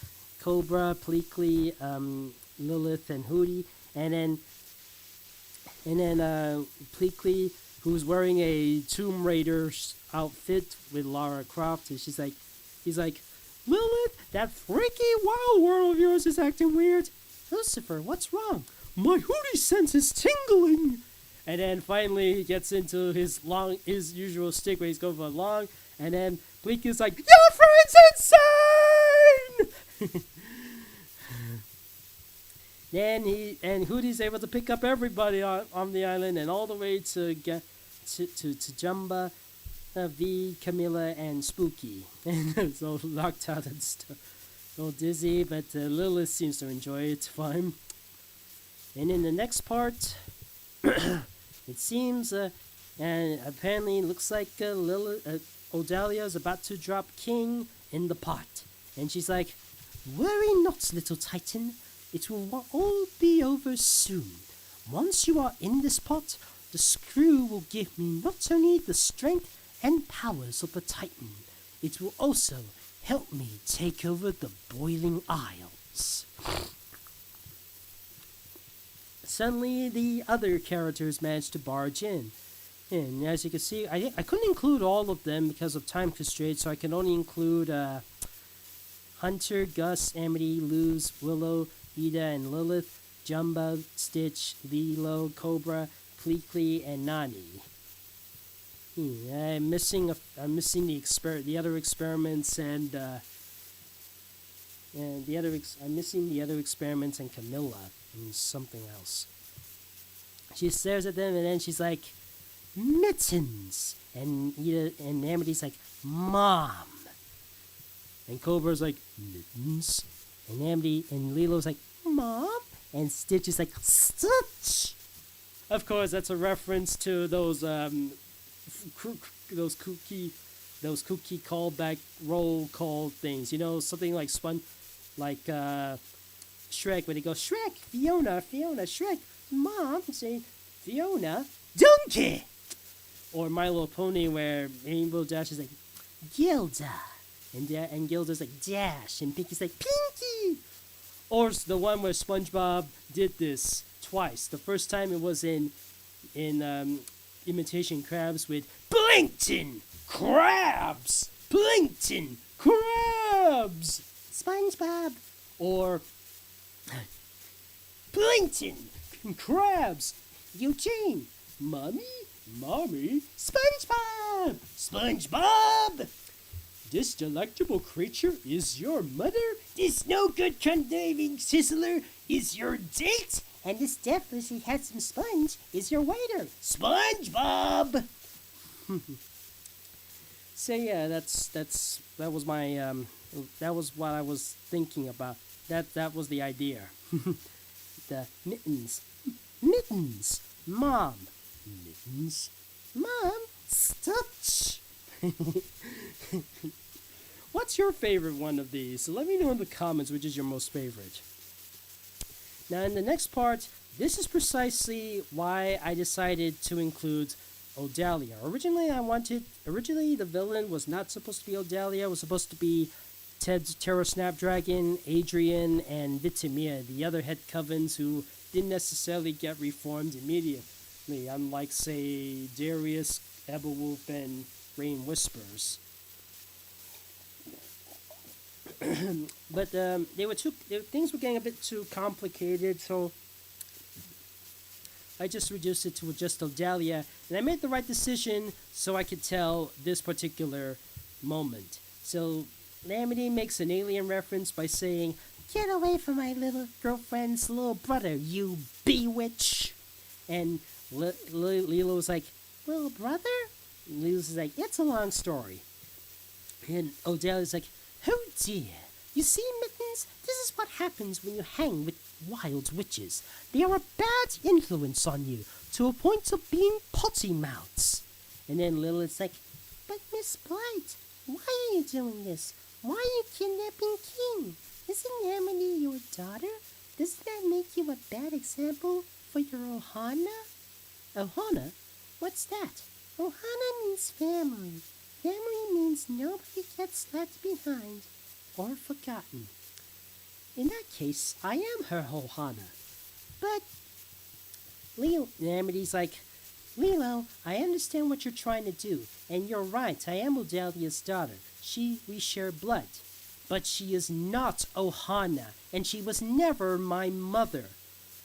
Cobra, Pleakley, Lilith, and Hootie, and then Pleakley, who's wearing a Tomb Raider outfit with Lara Croft, and he's like, "Lilith, that freaky wild world of yours is acting weird. Lucifer, what's wrong? My Hootie sense is tingling." And then finally he gets into his usual stick where he's going for long, and then Pleakley's like, "Your friend's insane!" Then Hootie's able to pick up everybody on the island and all the way to get to Jumba, V, Camilla, and Spooky. And it's all locked out and stuff. All dizzy, but Lilith seems to enjoy it fine. And in the next part, it seems, and apparently it looks like Odalia is about to drop King in the pot. And she's like, "Worry not, little Titan. It will all be over soon. Once you are in this pot, the screw will give me not only the strength and powers of a Titan, it will also help me take over the Boiling Isles." Suddenly, the other characters managed to barge in. And as you can see, I couldn't include all of them because of time constraints, so I can only include Hunter, Gus, Amity, Luz, Willow, Ida, and Lilith, Jumba, Stitch, Lilo, Cobra, Pleakley, and Nani. I'm missing the other experiments and I'm missing the other experiments and Camilla and something else. She stares at them and then she's like, "Mittens," and Amity's like, "Mom," and Cobra's like, "Mittens," and Amity and Lilo's like, "Mom," and Stitch is like, "Stitch." Of course, that's a reference to those kooky callback roll call things. Something like Shrek, when he goes, "Shrek, Fiona, Shrek, Mom," say, "Fiona, Donkey." Or My Little Pony, where Rainbow Dash is like, "Gilda," and Gilda's like, "Dash," and Pinky's like, "Pinky." Or the one where SpongeBob did this twice. The first time it was in Imitation Crabs with Plankton Crabs! Plankton Crabs! crabs, SpongeBob, or Plankton, crabs, Eugene, Mommy, SpongeBob, SpongeBob. This delectable creature is your mother. This no good conniving sizzler is your date. And this definitely handsome sponge is your waiter, SpongeBob. So yeah, that was my that was what I was thinking about. That was the idea. The mittens, Mom, mittens, Mom, Stitch. What's your favorite one of these? So let me know in the comments which is your most favorite. Now in the next part, this is precisely why I decided to include Odalia. Originally the villain was not supposed to be Odalia. It was supposed to be Ted's Terror Snapdragon, Adrian, and Vitamia, the other head covens who didn't necessarily get reformed immediately, unlike, say, Darius, Ebelwolf, and Rain Whispers. But things were getting a bit too complicated, so I just reduced it to just Odalia, and I made the right decision so I could tell this particular moment. So Lamity makes an alien reference by saying, "Get away from my little girlfriend's little brother, you bewitch!" And Lilo's like, "Little brother?" Lilo's like, "It's a long story." And Odalia's like, "Oh dear. You see, Mittens, this is what happens when you hang with wild witches. They are a bad influence on you, to a point of being potty mouths." And then Lilith's like, "But Miss Blight, why are you doing this? Why are you kidnapping King? Isn't Amity your daughter? Doesn't that make you a bad example for your Ohana?" Ohana? What's that? Ohana means family. Family means nobody gets left behind or forgotten. In that case, I am her Ohana. But Amity's like, "Lilo, I understand what you're trying to do, and you're right, I am Odalia's daughter. We share blood. But she is not Ohana, and she was never my mother."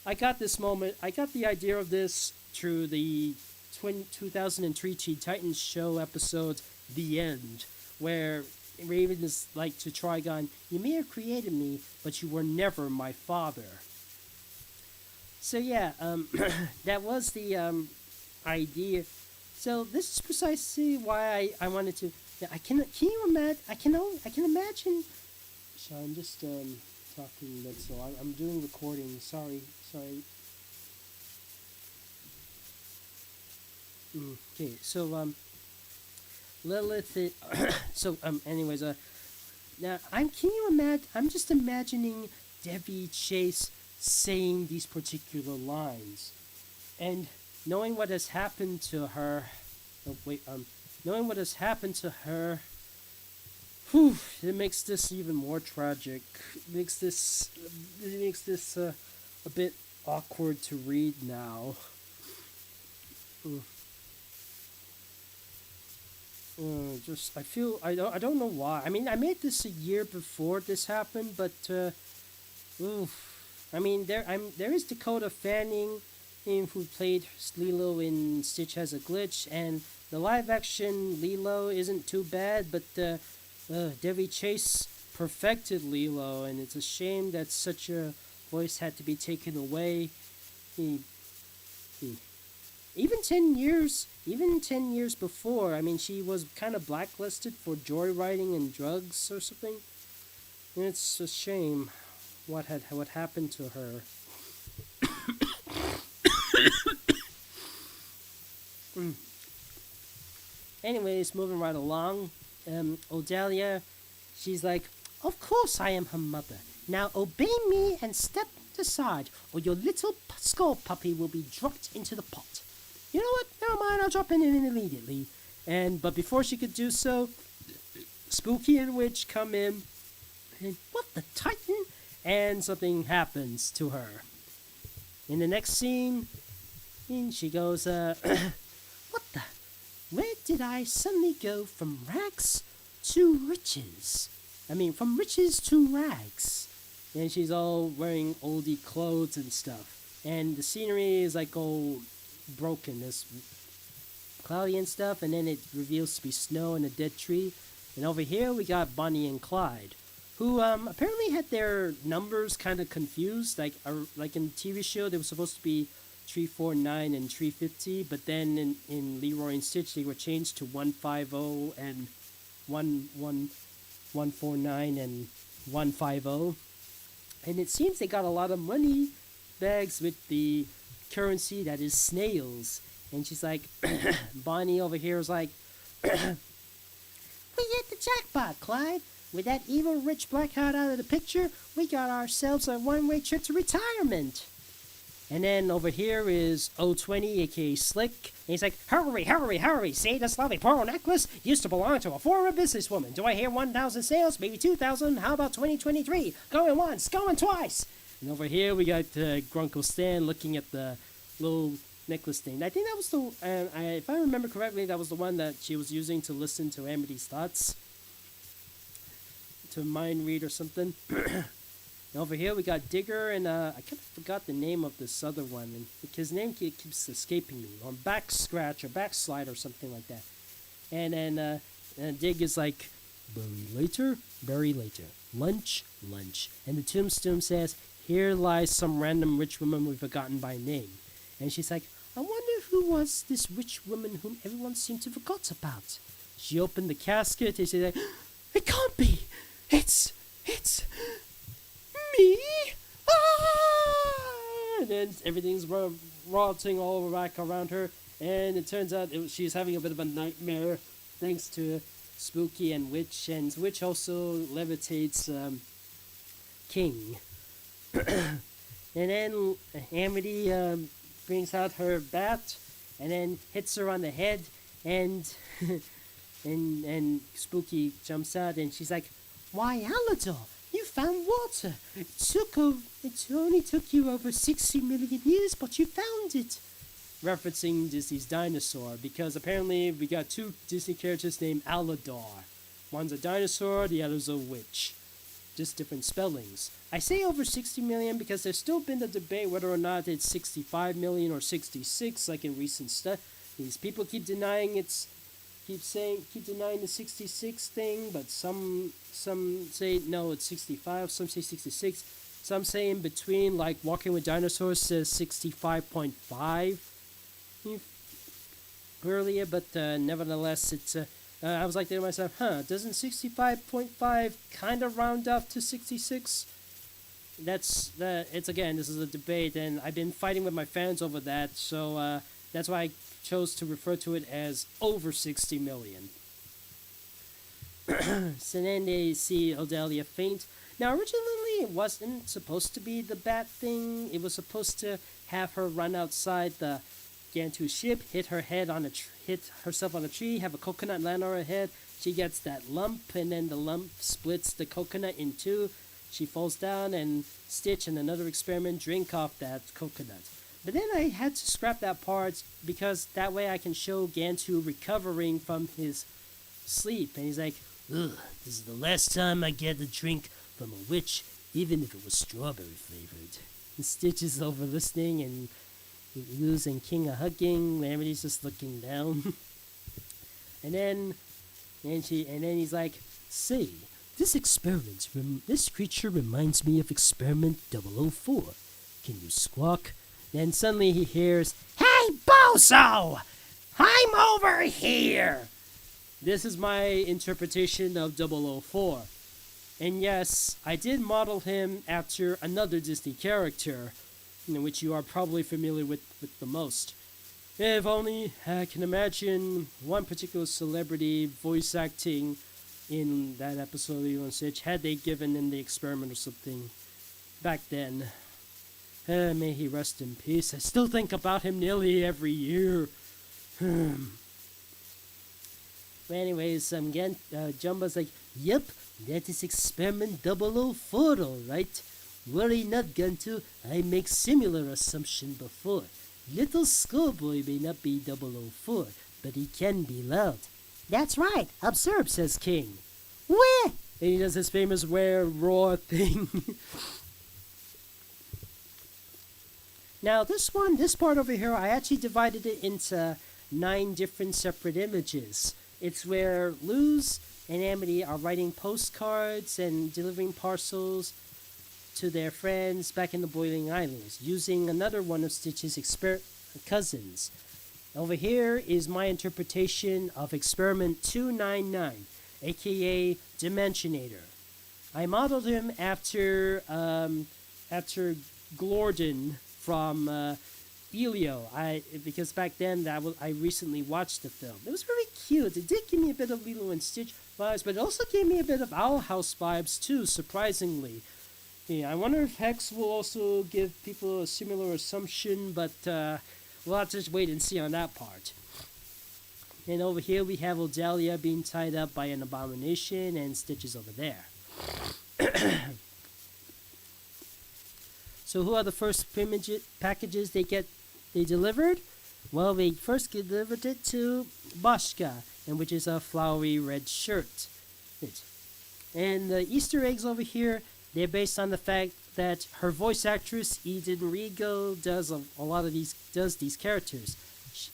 I got the idea of this through the 2003 Teen Titans show episode, The End, where Raven is like to Trigon, "You may have created me, but you were never my father." So yeah, that was the idea. So this is precisely why I wanted to. I can imagine. So I'm just talking. So I'm doing recording. Sorry. Okay, so Lilith. Anyways, now I'm just imagining Debbie Chase saying these particular lines, and knowing what has happened to her. Knowing what has happened to her. It makes this even more tragic. It makes this a bit awkward to read now. I don't know why. I mean, I made this a year before this happened, but I mean, there is Dakota Fanning, who played Lilo in Stitch Has a Glitch, and the live action Lilo isn't too bad, but Debbie Chase perfected Lilo, and it's a shame that such a voice had to be taken away. Even 10 years before, I mean, she was kind of blacklisted for joyriding and drugs or something. And it's a shame what happened to her. Anyways, moving right along, Odalia, she's like, "Of course I am her mother. Now obey me and step aside, or your little skull puppy will be dropped into the pot." You know what? Never mind, I'll drop in immediately. But before she could do so, Spooky and Witch come in, and what the Titan? And something happens to her. In the next scene, she goes, "What the? Where did I suddenly go from rags to riches?" from riches to rags. And she's all wearing oldie clothes and stuff. And the scenery is like all broken. It's cloudy and stuff, and then it reveals to be snow and a dead tree. And over here we got Bonnie and Clyde, who apparently had their numbers kind of confused. Like in the TV show, they were supposed to be 349 and 350, but then in Leroy and Stitch, they were changed to 150 and 149 and 150. And it seems they got a lot of money bags with the currency that is snails. And she's like, Bonnie over here is like, we hit the jackpot, Clyde. With that evil rich blackheart out of the picture, we got ourselves a one-way trip to retirement. And then over here is 020, aka Slick. And he's like, hurry, hurry, hurry. See, this lovely pearl necklace used to belong to a former businesswoman. Do I hear 1,000 sales? Maybe 2,000? How about 2023? Going once, going twice. And over here we got Grunkle Stan looking at the little necklace thing. I think that was if I remember correctly, that was the one that she was using to listen to Amity's thoughts. To mind read or something. And over here we got Digger and I kind of forgot the name of this other one, and his name keeps escaping me. Or Back Scratch or Backslide or something like that. And then Dig is like, bury later, lunch. And the tombstone says, here lies some random rich woman we've forgotten by name. And she's like, I wonder who was this rich woman whom everyone seemed to forgot about. She opened the casket and she's like, it can't be. It's me. Ah! And then everything's rotting all back around her. And it turns out she's having a bit of a nightmare thanks to Spooky and Witch. And Witch also levitates King. And then Amity brings out her bat and then hits her on the head, and and Spooky jumps out and she's like, why, Alador, you found water. It only took you over 60 million years, but you found it. Referencing Disney's dinosaur, because apparently we got two Disney characters named Alador. One's a dinosaur, the other's a witch. Just different spellings. I say over 60 million because there's still been a debate whether or not it's 65 million or 66, like in recent stuff. These people keep denying keep denying the 66 thing, but some say no, it's 65, some say 66, some say in between, like Walking with Dinosaurs says 65.5 earlier, but nevertheless, it's I was like to myself, doesn't 65.5 kind of round up to 66? It's again, this is a debate, and I've been fighting with my fans over that, so that's why I chose to refer to it as over 60 million. So then they see Odelia faint. Now, originally, it wasn't supposed to be the bat thing. It was supposed to have her run outside the Gantu ship, hit herself on a tree, have a coconut land on her head. She gets that lump, and then the lump splits the coconut in two. She falls down, and Stitch and another experiment drink off that coconut. But then I had to scrap that part because that way I can show Gantu recovering from his sleep. And he's like, ugh, this is the last time I get a drink from a witch, even if it was strawberry flavored. And Stitch is over listening, and Luz and King are hugging. Lamity's just looking down. and then he's like, say, this creature reminds me of Experiment 004. Can you squawk? Then suddenly he hears, hey, Bozo! I'm over here! This is my interpretation of 004. And yes, I did model him after another Disney character, which you are probably familiar with the most. If only I can imagine one particular celebrity voice acting in that episode of Lilo and Stitch, had they given in the experiment or something back then. May he rest in peace. I still think about him nearly every year. But anyways, again, Jumbo's like, yep, that is Experiment 004, alright. Worry not, Gantu, I make similar assumption before. Little schoolboy may not be 004, but he can be loud. That's right, observe, says King. Where? And he does his famous "where roar" thing. Now this part over here, I actually divided it into 9 different separate images. It's where Luz and Amity are writing postcards and delivering parcels to their friends back in the Boiling Islands, using another one of Stitch's cousins. Over here is my interpretation of Experiment 299, aka Dimensionator. I modeled him after Glorden from Elio. Because back then I recently watched the film. It was very cute. It did give me a bit of Lilo and Stitch vibes, but it also gave me a bit of Owl House vibes too. Surprisingly, yeah. I wonder if Hex will also give people a similar assumption, but we'll have to just wait and see on that part. And over here we have Odalia being tied up by an abomination, and Stitch is over there. So who are the first packages they delivered? Well, they first delivered it to Bashka, and which is a flowery red shirt. And the Easter eggs over here, they're based on the fact that her voice actress Eden Rigo does these characters.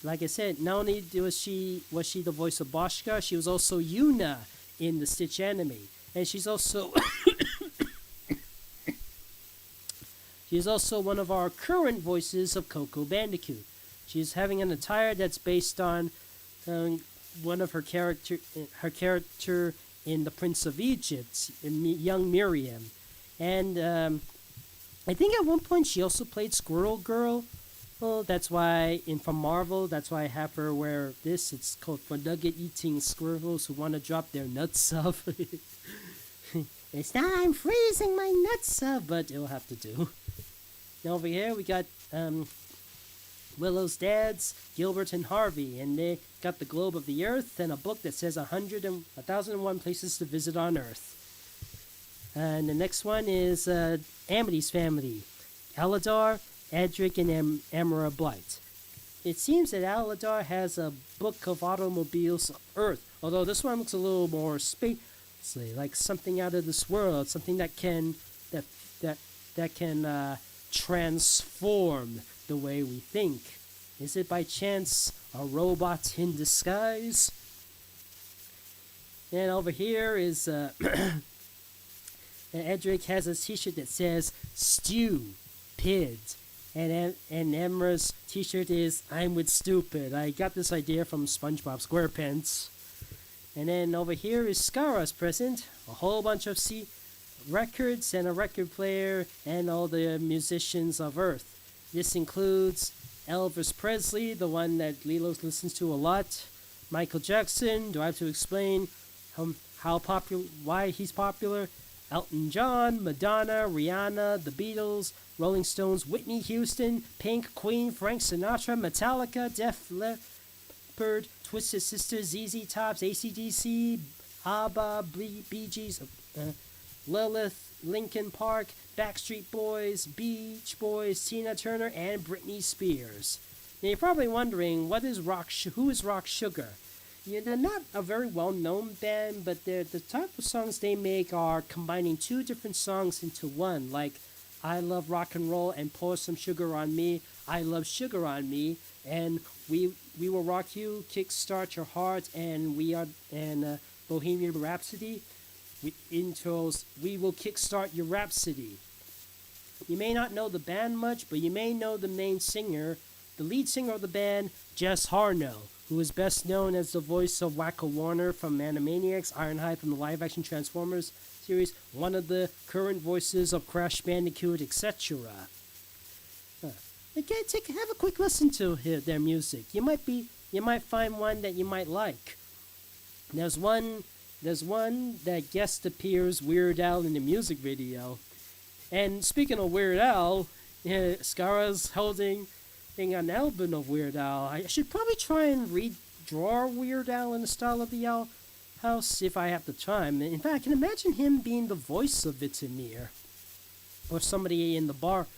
Like I said, not only was she the voice of Bashka, she was also Yuna in the Stitch anime, and she's also one of our current voices of Coco Bandicoot. She's having an attire that's based on one of her character in The Prince of Egypt, young Miriam, and I think at one point she also played Squirrel Girl. Well, that's why from Marvel, that's why I have her wear this. It's called For Nugget Eating Squirrels Who Want to Drop Their Nuts Off. It's not I'm freezing my nuts up, but it'll have to do. Now over here we got Willow's dads, Gilbert and Harvey, and they got the globe of the Earth and a book that says 1,001 places to visit on Earth. And the next one is Amity's family, Aladar, Edric, and Amara Blight. It seems that Aladar has a book of automobiles of Earth, although this one looks a little more spacey, like something out of this world, something that can transform the way we think. Is it by chance a robot in disguise? And over here is Edric has a t-shirt that says Stupid. And Emra's t-shirt is I'm with stupid. I got this idea from SpongeBob SquarePants. And then over here is Skara's present. A whole bunch of records and a record player and all the musicians of Earth. This includes Elvis Presley, the one that Lilo listens to a lot. Michael Jackson, do I have to explain why he's popular? Elton John, Madonna, Rihanna, The Beatles, Rolling Stones, Whitney Houston, Pink, Queen, Frank Sinatra, Metallica, Def Leppard, Twisted Sister, ZZ Tops, AC/DC, ABBA, Bee Gees, Lilith, Linkin Park, Backstreet Boys, Beach Boys, Tina Turner, and Britney Spears. Now you're probably wondering, who is Rock Sugar? Yeah, they're not a very well-known band, but the type of songs they make are combining 2 different songs into one, like I Love Rock and Roll and Pour Some Sugar on Me, I Love Sugar on Me, and We Will Rock You, Kickstart Your Heart, and Bohemian Rhapsody. Intros, We Will Kickstart Your Rhapsody. You may not know the band much, but you may know the main singer, the lead singer of the band, Jess Harno, who is best known as the voice of Wacko Warner from Animaniacs, Ironhide from the live-action Transformers series, one of the current voices of Crash Bandicoot, etc. Okay, have a quick listen to their music. You might find one that you might like. There's one that guest appears Weird Al in the music video. And speaking of Weird Al, Skara's holding an album of Weird Al. I should probably try and redraw Weird Al in the style of the Owl House if I have the time. In fact, I can imagine him being the voice of Vitamir, or somebody in the Bar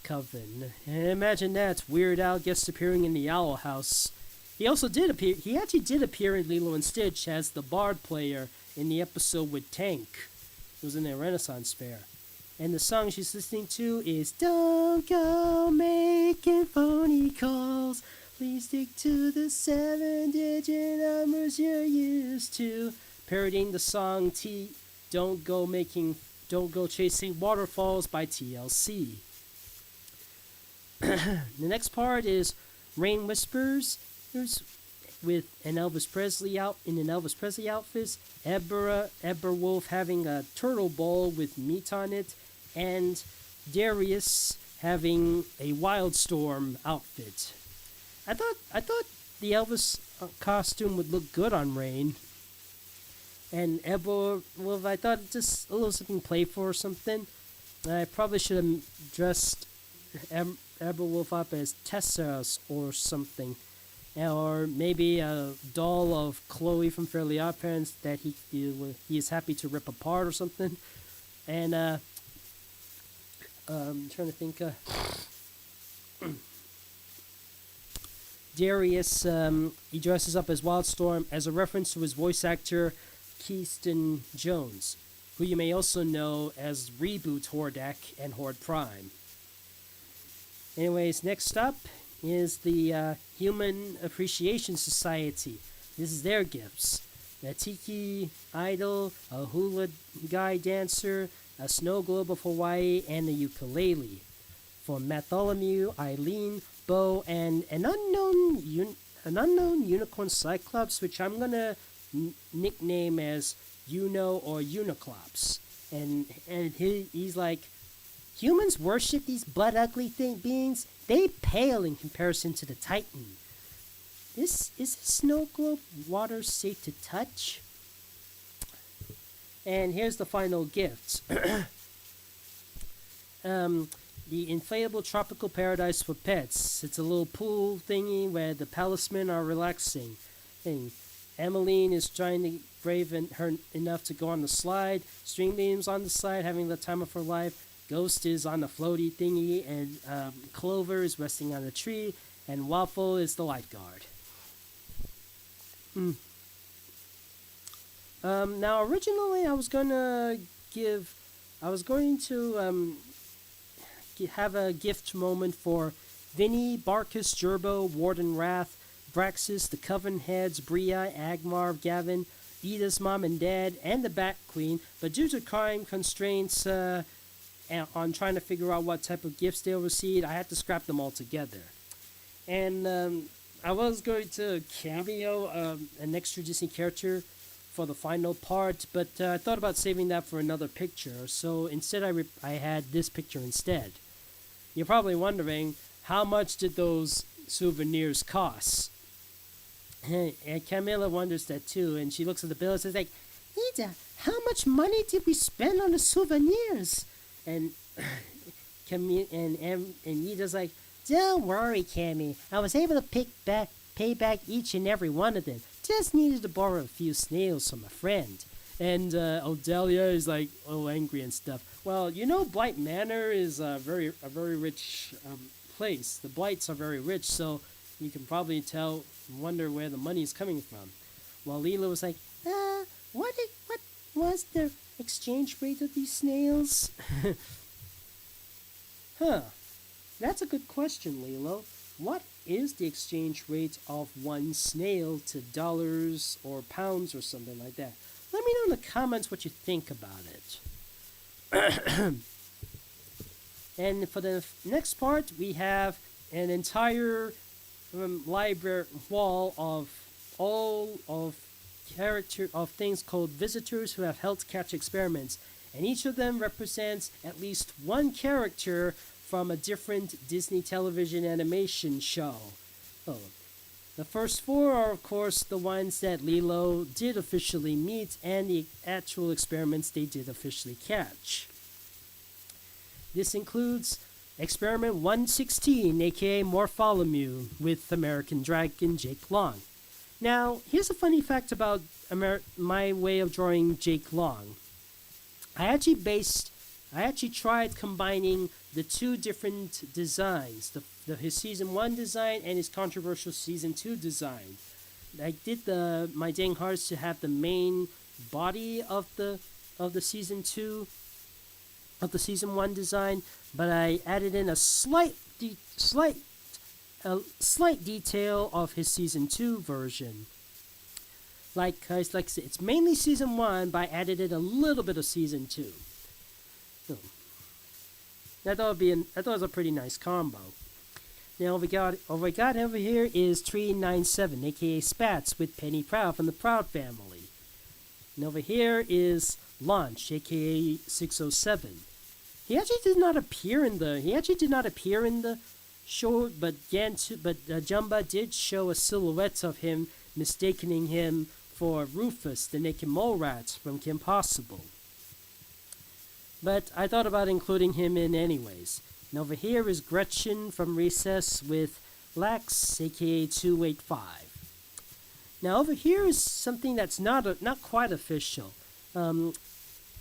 Coven. And imagine that, Weird Al guest appearing in the Owl House. He actually did appear in Lilo and Stitch as the bard player in the episode with Tank. It was in a Renaissance fair. And the song she's listening to is "Don't Go Making Phony Calls. Please stick to the 7-digit numbers you're used to." Parodying the song Don't Go Chasing Waterfalls" by TLC. The next part is "Rain Whispers" with an Elvis Presley outfit. Eberwolf having a turtle bowl with meat on it, and Darius having a Wildstorm outfit. I thought the Elvis costume would look good on Rain. And Eberwolf, I thought just a little something playful or something. I probably should have dressed Eberwolf up as Tessera's or something. Or maybe a doll of Chloe from Fairly OddParents that he is happy to rip apart or something. And I'm trying to think. Darius, he dresses up as Wildstorm as a reference to his voice actor Keyston Jones, who you may also know as Reboot Hordak and Horde Prime. Anyways, next up is the Human Appreciation Society. This is their gifts. A tiki idol, a hula guy dancer, a snow globe of Hawaii, and a ukulele. For Bartholomew, Eileen, Bo, and an unknown unicorn cyclops, which I'm gonna nickname as Uno or Uniclops. And he's like, "Humans worship these butt ugly beings. They pale in comparison to the Titan. Is the snow globe water safe to touch?" And here's the final gift. The inflatable tropical paradise for pets. It's a little pool thingy where the palismen are relaxing. Emmeline is trying to brave her enough to go on the slide. Stringbeam's on the slide, having the time of her life. Ghost is on the floaty thingy, and Clover is resting on a tree, and Waffle is the lifeguard. Now, originally, I was going to have a gift moment for Vinny, Barkus, Gerbo, Warden Wrath, Braxis, the Coven Heads, Bria, Agmar, Gavin, Ida's mom and dad, and the Bat Queen, but due to time constraints on trying to figure out what type of gifts they'll receive, I had to scrap them all together. And I was going to cameo an extra Disney character for the final part, but I thought about saving that for another picture, so instead I had this picture instead. You're probably wondering, how much did those souvenirs cost? And Camilla wonders that too, and she looks at the bill and says, like, "Ida, how much money did we spend on the souvenirs?" And Ida's like, "Don't worry, Cammy. I was able to pay back each and every one of them. Just needed to borrow a few snails from a friend." And Odelia is like all angry and stuff. Well, you know, Blight Manor is a very rich place. The Blights are very rich, so you can probably wonder where the money is coming from. While Leela was like, what was the exchange rate of these snails?" Huh. That's a good question, Lilo. What is the exchange rate of one snail to dollars or pounds or something like that? Let me know in the comments what you think about it. And for the next part, we have an entire library wall of all of things called visitors who have helped catch experiments, and each of them represents at least one character from a different Disney television animation show. The first four are, of course, the ones that Lilo did officially meet and the actual experiments they did officially catch. This includes Experiment 116, aka Morpholomew, with American Dragon Jake Long. Now, here's a funny fact about my way of drawing Jake Long. I actually tried combining the two different designs, his Season 1 design and his controversial Season 2 design. I did my dang hardest to have the main body of the season 2 of the season 1 design, but I added in a slight detail of his season 2 version. Like I said, it's mainly season 1, but I added in a little bit of season 2. So, I thought it was a pretty nice combo. Now what we got over here is Tree 97, aka Spats, with Penny Proud from the Proud family. And over here is Launch, aka 607. He actually did not appear in the show, but Jumba did show a silhouette of him, mistaking him for Rufus, the naked mole rat from Kim Possible. But I thought about including him in anyways. And over here is Gretchen from Recess with Lax, aka 285. Now over here is something that's not quite official.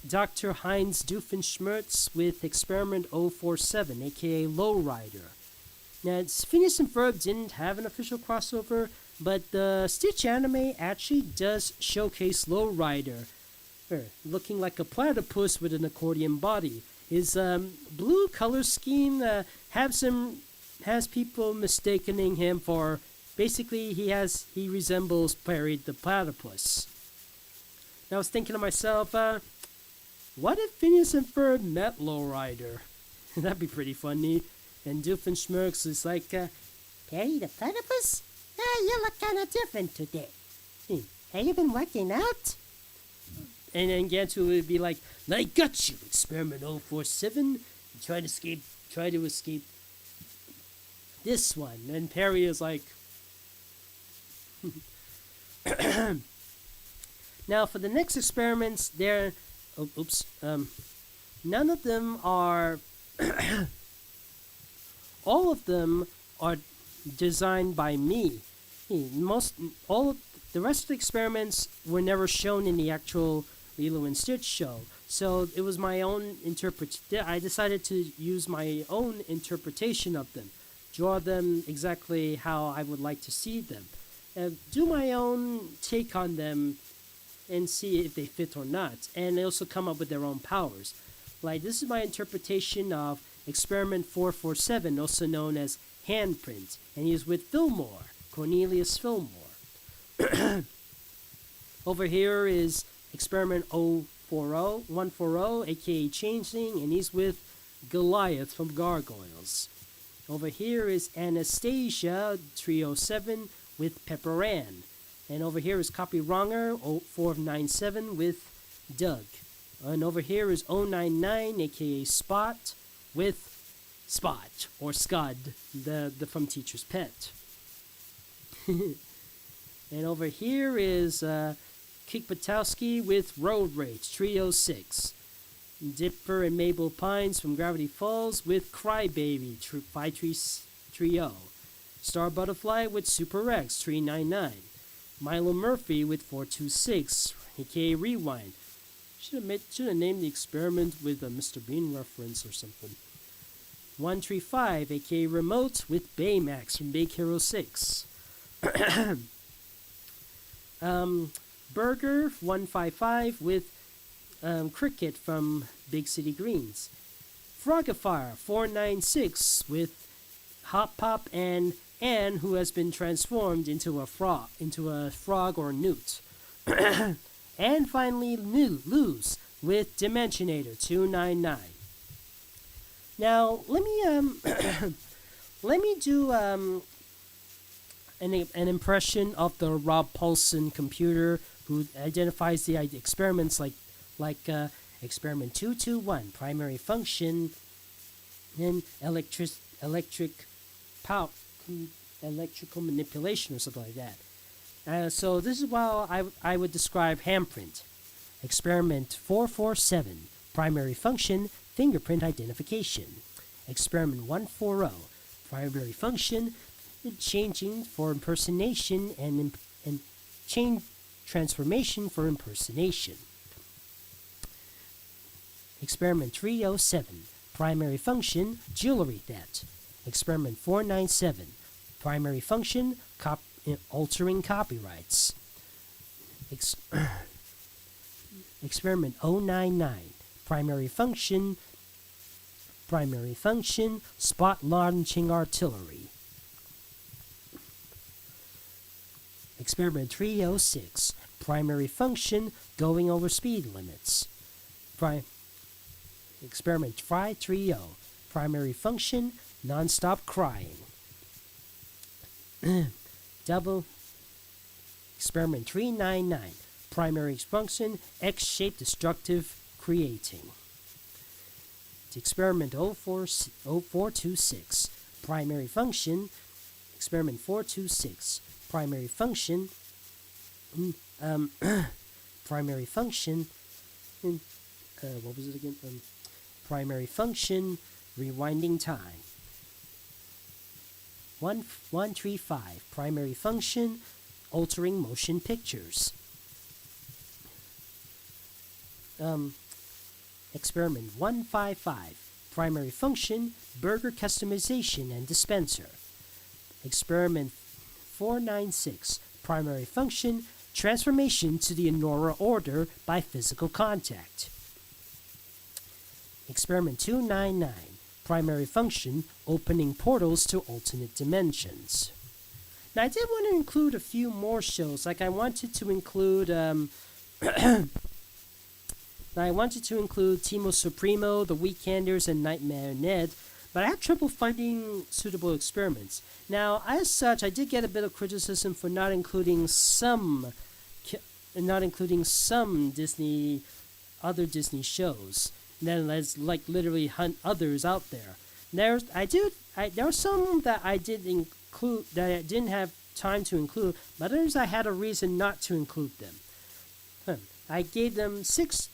Dr. Heinz Doofenshmirtz with Experiment 047, aka Lowrider. Now, Phineas and Ferb didn't have an official crossover, but the Stitch anime actually does showcase Lowrider, looking like a platypus with an accordion body. His blue color scheme has people mistaking him for, basically he resembles Perry the platypus. And I was thinking to myself, what if Phineas and Ferb met Lowrider? That'd be pretty funny. And Doofenshmirtz is like, Perry the platypus? You look kind of different today. Have you been working out? And then Gantu would be like, I got you, Experiment 047. Try to escape this one. And Perry is like, now for the next experiments, none of them are, all of them are designed by me. The rest of the experiments were never shown in the actual Lilo and Stitch show. So it was my own I decided to use my own interpretation of them, draw them exactly how I would like to see them, do my own take on them, and see if they fit or not. And they also come up with their own powers. Like, this is my interpretation of Experiment 447, also known as Handprint, and he is with Fillmore, Cornelius Fillmore. Over here is Experiment 140, aka Changeling, and he's with Goliath from Gargoyles. Over here is Anastasia 307 with Pepper Ann. And over here is Copy Wronger 497 with Doug. And over here is 099, aka Spot, with Spot, or Scud, the from Teacher's Pet. And over here is Kik Patowski with Road Rage 306. Dipper and Mabel Pines from Gravity Falls with Crybaby 5330. Star Butterfly with Super X 399. Milo Murphy with 426, aka Rewind. Should have named the experiment with a Mr. Bean reference or something. 135, aka Remote with Baymax from Big Hero 6. Burger 155 with Cricket from Big City Greens. Frogafire 496 with Hop Pop and Anne, who has been transformed into a frog or newt. And finally, Lose with Dimensionator 299. Now, let me do an impression of the Rob Paulson computer, who identifies the experiments like experiment 221, primary function, and electrical manipulation or something like that. So this is how I would describe handprint. Experiment 447, primary function, fingerprint identification. Experiment 140, primary function, changing for impersonation and change transformation for impersonation. Experiment 307, primary function, jewelry theft. Experiment 497, primary function, altering copyrights. Experiment 099, primary function, spot launching artillery. Experiment 306, primary function, going over speed limits. Experiment 530, primary function, non-stop crying. Double. Experiment 399, primary function, X-shaped destructive creating. Experiment 0426, primary function. Experiment 426, primary function. Primary function. What was it again? Primary function, rewinding time. 135, primary function, altering motion pictures. Experiment 155, primary function, burger customization and dispenser. Experiment 496, primary function, transformation to the Anora order by physical contact. Experiment 299, primary function, opening portals to alternate dimensions. Now, I did want to include a few more shows. Like, I wanted to include Timo Supremo, The Weekenders, and Nightmare Ned, but I had trouble finding suitable experiments. Now, as such, I did get a bit of criticism for not including some other Disney shows. Then let's literally hunt others out there. There were some that I did include that I didn't have time to include, but others I had a reason not to include them. I gave them 6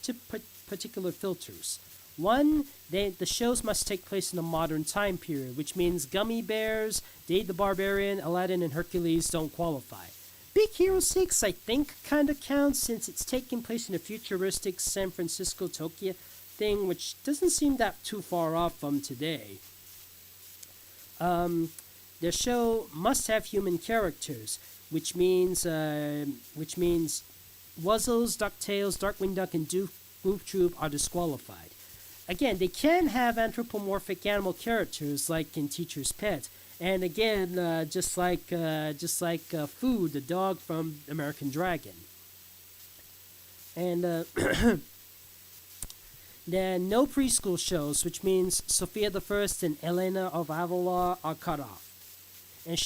particular filters. 1, the shows must take place in a modern time period, which means Gummy Bears, Dave the Barbarian, Aladdin, and Hercules don't qualify. Big Hero 6, I think, kind of counts since it's taking place in a futuristic San Francisco, Tokyo thing, which doesn't seem that too far off from today. The show must have human characters, which means Wuzzles, DuckTales, Darkwing Duck, and Goof Troop are disqualified. Again, they can have anthropomorphic animal characters like in Teacher's Pet, and again, just like Food, the dog from American Dragon. And then no preschool shows, which means Sophia the First and Elena of Avila are cut off. And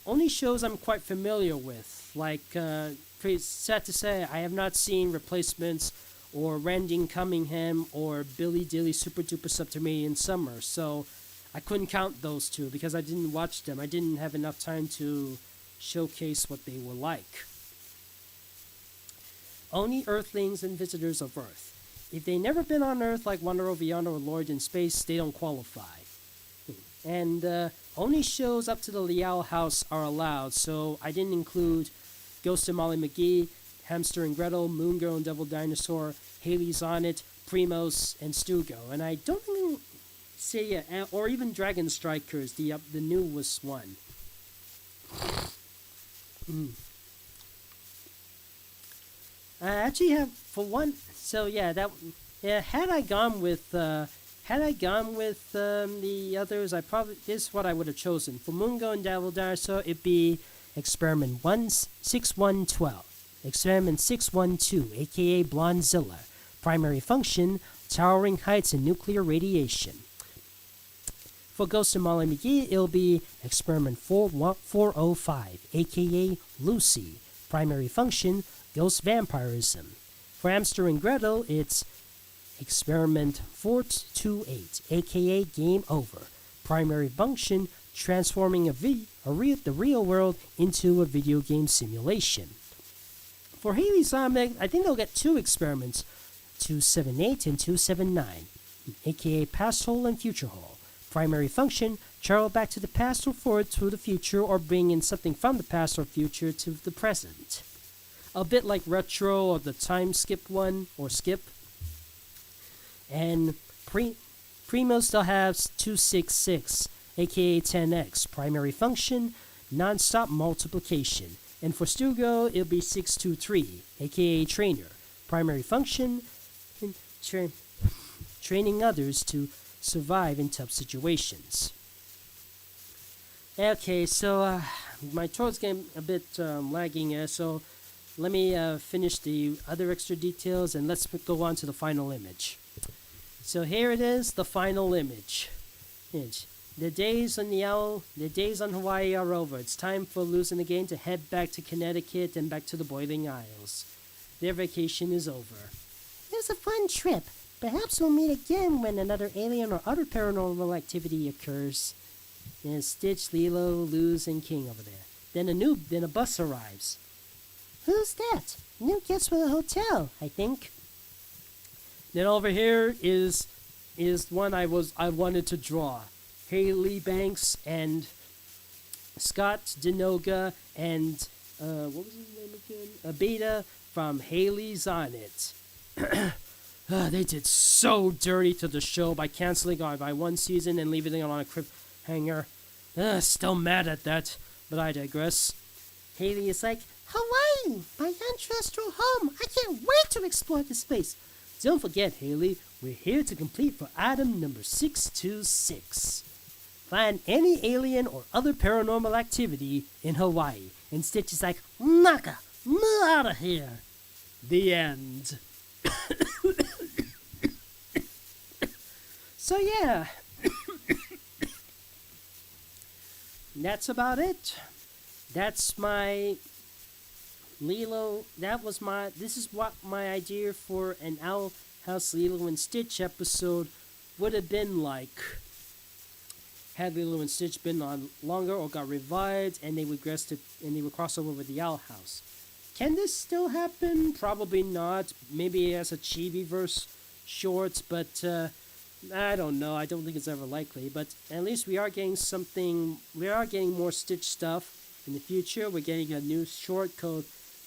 only shows I'm quite familiar with, like, pretty sad to say, I have not seen Replacements or Randy Cunningham or Billy Dilly Super Duper Subterranean Summer, so I couldn't count those two because I didn't watch them. I didn't have enough time to showcase what they were like. Only Earthlings and Visitors of Earth. If they've never been on Earth like Wonder Over Yonder or Lloyd in Space, they don't qualify. And only shows up to the Liao House are allowed, so I didn't include Ghost of Molly McGee, Hamster and Gretel, Moon Girl and Devil Dinosaur, Haley's on It, Primos, and Stugo. And I don't think say or even Dragon Strikers, the newest one. I actually have for one. So yeah, had I gone with the others, I probably this is what I would have chosen. For Mungo and Devil Dinosaur, it'd be Experiment 6112, Experiment 612, aka Blondzilla, primary function, towering heights and nuclear radiation. For Ghost of Molly McGee, it'll be Experiment 405, aka Lucy, primary function, ghost vampirism. For Hamster and Gretel, it's Experiment 428, aka Game Over, primary function, transforming the real world into a video game simulation. For Haley's Zombie, I think they'll get 2 experiments, 278 and 279, aka Past Hole and Future Hole. Primary function, travel back to the past or forward to the future, or bring in something from the past or future to the present. A bit like Retro or the Time Skip one, or Skip. And Primo still has 266, aka 10x, primary function, non-stop multiplication. And for Stugo, it'll be 623, aka Trainer, primary function in training others to survive in tough situations. Okay, so my throat's getting a bit lagging here, so let me finish the other extra details and let's go on to the final image. So here it is, the final image. The days on Hawaii are over. It's time for Luz and the gang to head back to Connecticut and back to the Boiling Isles. Their vacation is over. It was a fun trip. Perhaps we'll meet again when another alien or other paranormal activity occurs. There's Stitch, Lilo, Luz, and King over there. Then a bus arrives. Who's that? New guest for the hotel, I think. Then over here is one I wanted to draw. Haley Banks and Scott Denoga and what was his name again? Beta from Haley's on It. They did so dirty to the show by canceling it by one season and leaving it on a cliffhanger. Still mad at that, but I digress. Haley is like, Hawaii, my ancestral home. I can't wait to explore this place. Don't forget, Haley, we're here to complete for item number 626. Find any alien or other paranormal activity in Hawaii. And Stitch is like, Naka, move out of here. The end. So yeah, that's about it. That's my Lilo. This is what my idea for an House Lilo and Stitch episode would have been like. Had Lilo and Stitch been on longer or got revived, and they would cross over with the Owl House. Can this still happen? Probably not. Maybe as a Chibi-verse short, but I don't know. I don't think it's ever likely. But at least we are getting something. We are getting more Stitch stuff in the future. We're getting a new short called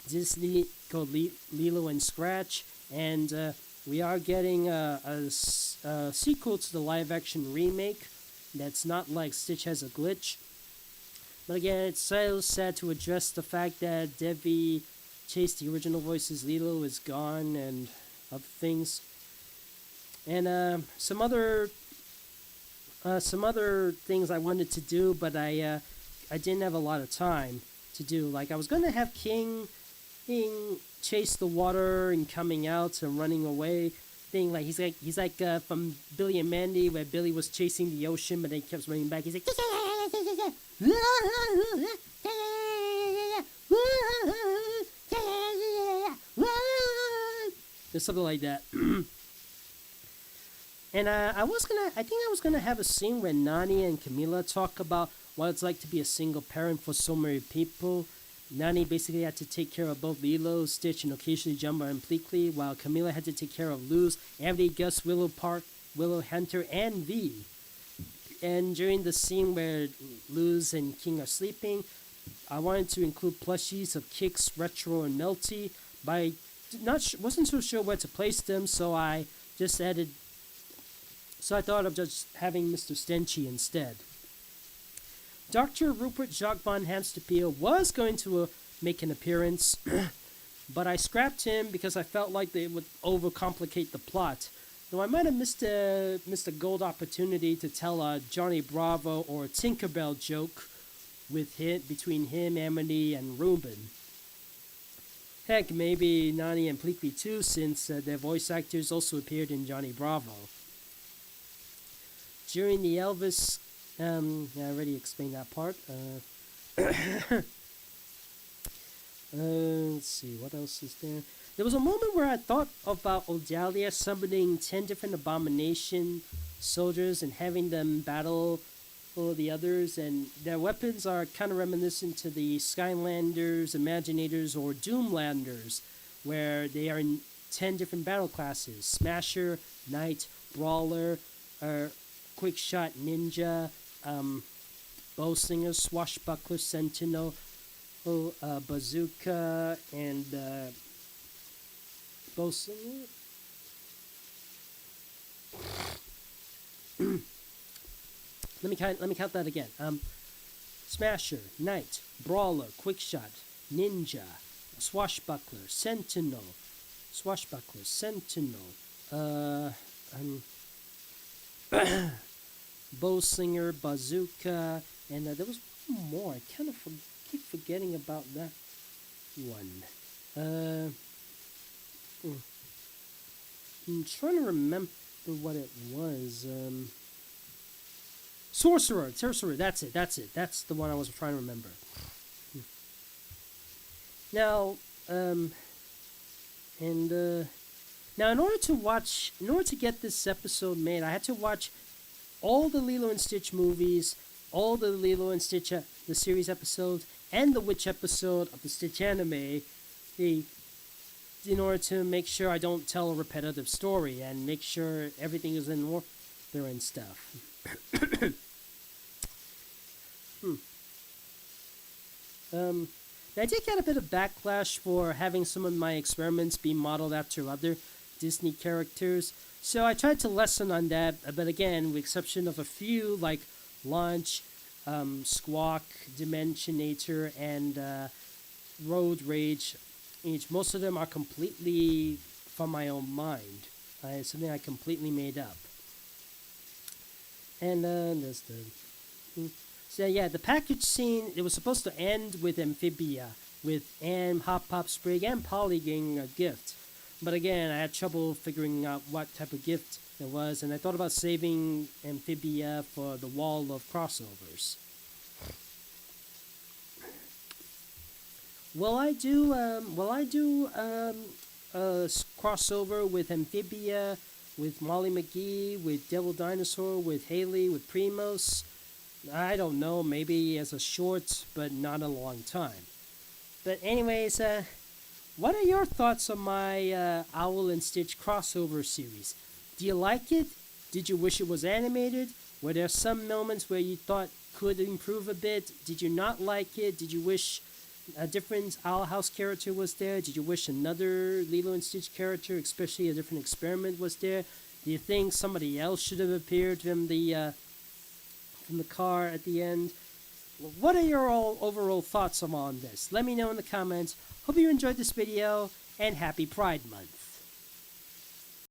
Disney called Lilo and Scratch, and we are getting a sequel to the live-action remake. That's not like Stitch has a glitch. But again, it's so sad to address the fact that Debbie Chase, the original voice's Lilo, is gone and other things. And some other things I wanted to do, but I didn't have a lot of time to do. Like I was gonna have King chase the water and coming out and running away. Thing like he's like from Billy and Mandy, where Billy was chasing the ocean, but then he kept running back. He's like, there's something like that. And I think I was gonna have a scene where Nani and Camila talk about what it's like to be a single parent for so many people. Nani basically had to take care of both Lilo, Stitch, and occasionally Jumbo and Pleakley, while Camila had to take care of Luz, Amity, Gus, Willow Park, Willow Hunter, and V. And during the scene where Luz and King are sleeping, I wanted to include plushies of Kix, Retro, and Melty, but I wasn't so sure where to place them, so I thought of just having Mr. Stenchy instead. Dr. Rupert Jacques von Hamsterpiel was going to make an appearance, but I scrapped him because I felt like they would overcomplicate the plot. Though I might have missed a gold opportunity to tell a Johnny Bravo or Tinkerbell joke between him, Amity, and Ruben. Heck, maybe Nani and Pleakley too, since their voice actors also appeared in Johnny Bravo. During the Elvis... I already explained that part. Let's see, what else is there? There was a moment where I thought about Odalia summoning 10 different Abomination soldiers and having them battle all the others, and their weapons are kind of reminiscent to the Skylanders, Imaginators, or Doomlanders, where they are in 10 different battle classes: Smasher, Knight, Brawler, Quick Shot, Ninja, Bowslinger, Swashbuckler, Sentinel, Bazooka, and Bowslinger. Let me count that again. Smasher, Knight, Brawler, Quick Shot, Ninja, Swashbuckler, Sentinel, Swashbuckler, Sentinel, um, Bowslinger, Bazooka, and there was one more. I kind of keep forgetting about that one. I'm trying to remember what it was. Sorcerer, that's it. That's the one I was trying to remember. Now, now in order to get this episode made, I had to watch all the Lilo and Stitch movies, all the Lilo and Stitch the series episodes, and the Witch episode of the Stitch anime, in order to make sure I don't tell a repetitive story and make sure everything is in order and stuff. I did get a bit of backlash for having some of my experiments be modeled after other Disney characters, so I tried to lessen on that, but again, with exception of a few like Launch, Squawk, Dimensionator, and Road Rage, most of them are completely from my own mind. It's something I completely made up. And there's the... So yeah, the package scene, it was supposed to end with Amphibia, with Anne, Hop Pop Sprig, and Polly getting a gift. But again, I had trouble figuring out what type of gift it was, and I thought about saving Amphibia for the wall of crossovers. Will I do a crossover with Amphibia, with Molly McGee, with Devil Dinosaur, with Haley, with Primos? I don't know, maybe as a short, but not a long time. But anyways, what are your thoughts on my Owl and Stitch crossover series? Do you like it? Did you wish it was animated? Were there some moments where you thought could improve a bit? Did you not like it? Did you wish a different Owl House character was there? Did you wish another Lilo and Stitch character, especially a different experiment, was there? Do you think somebody else should have appeared from the car at the end? What are your overall thoughts on this? Let me know in the comments. Hope you enjoyed this video, and happy Pride Month.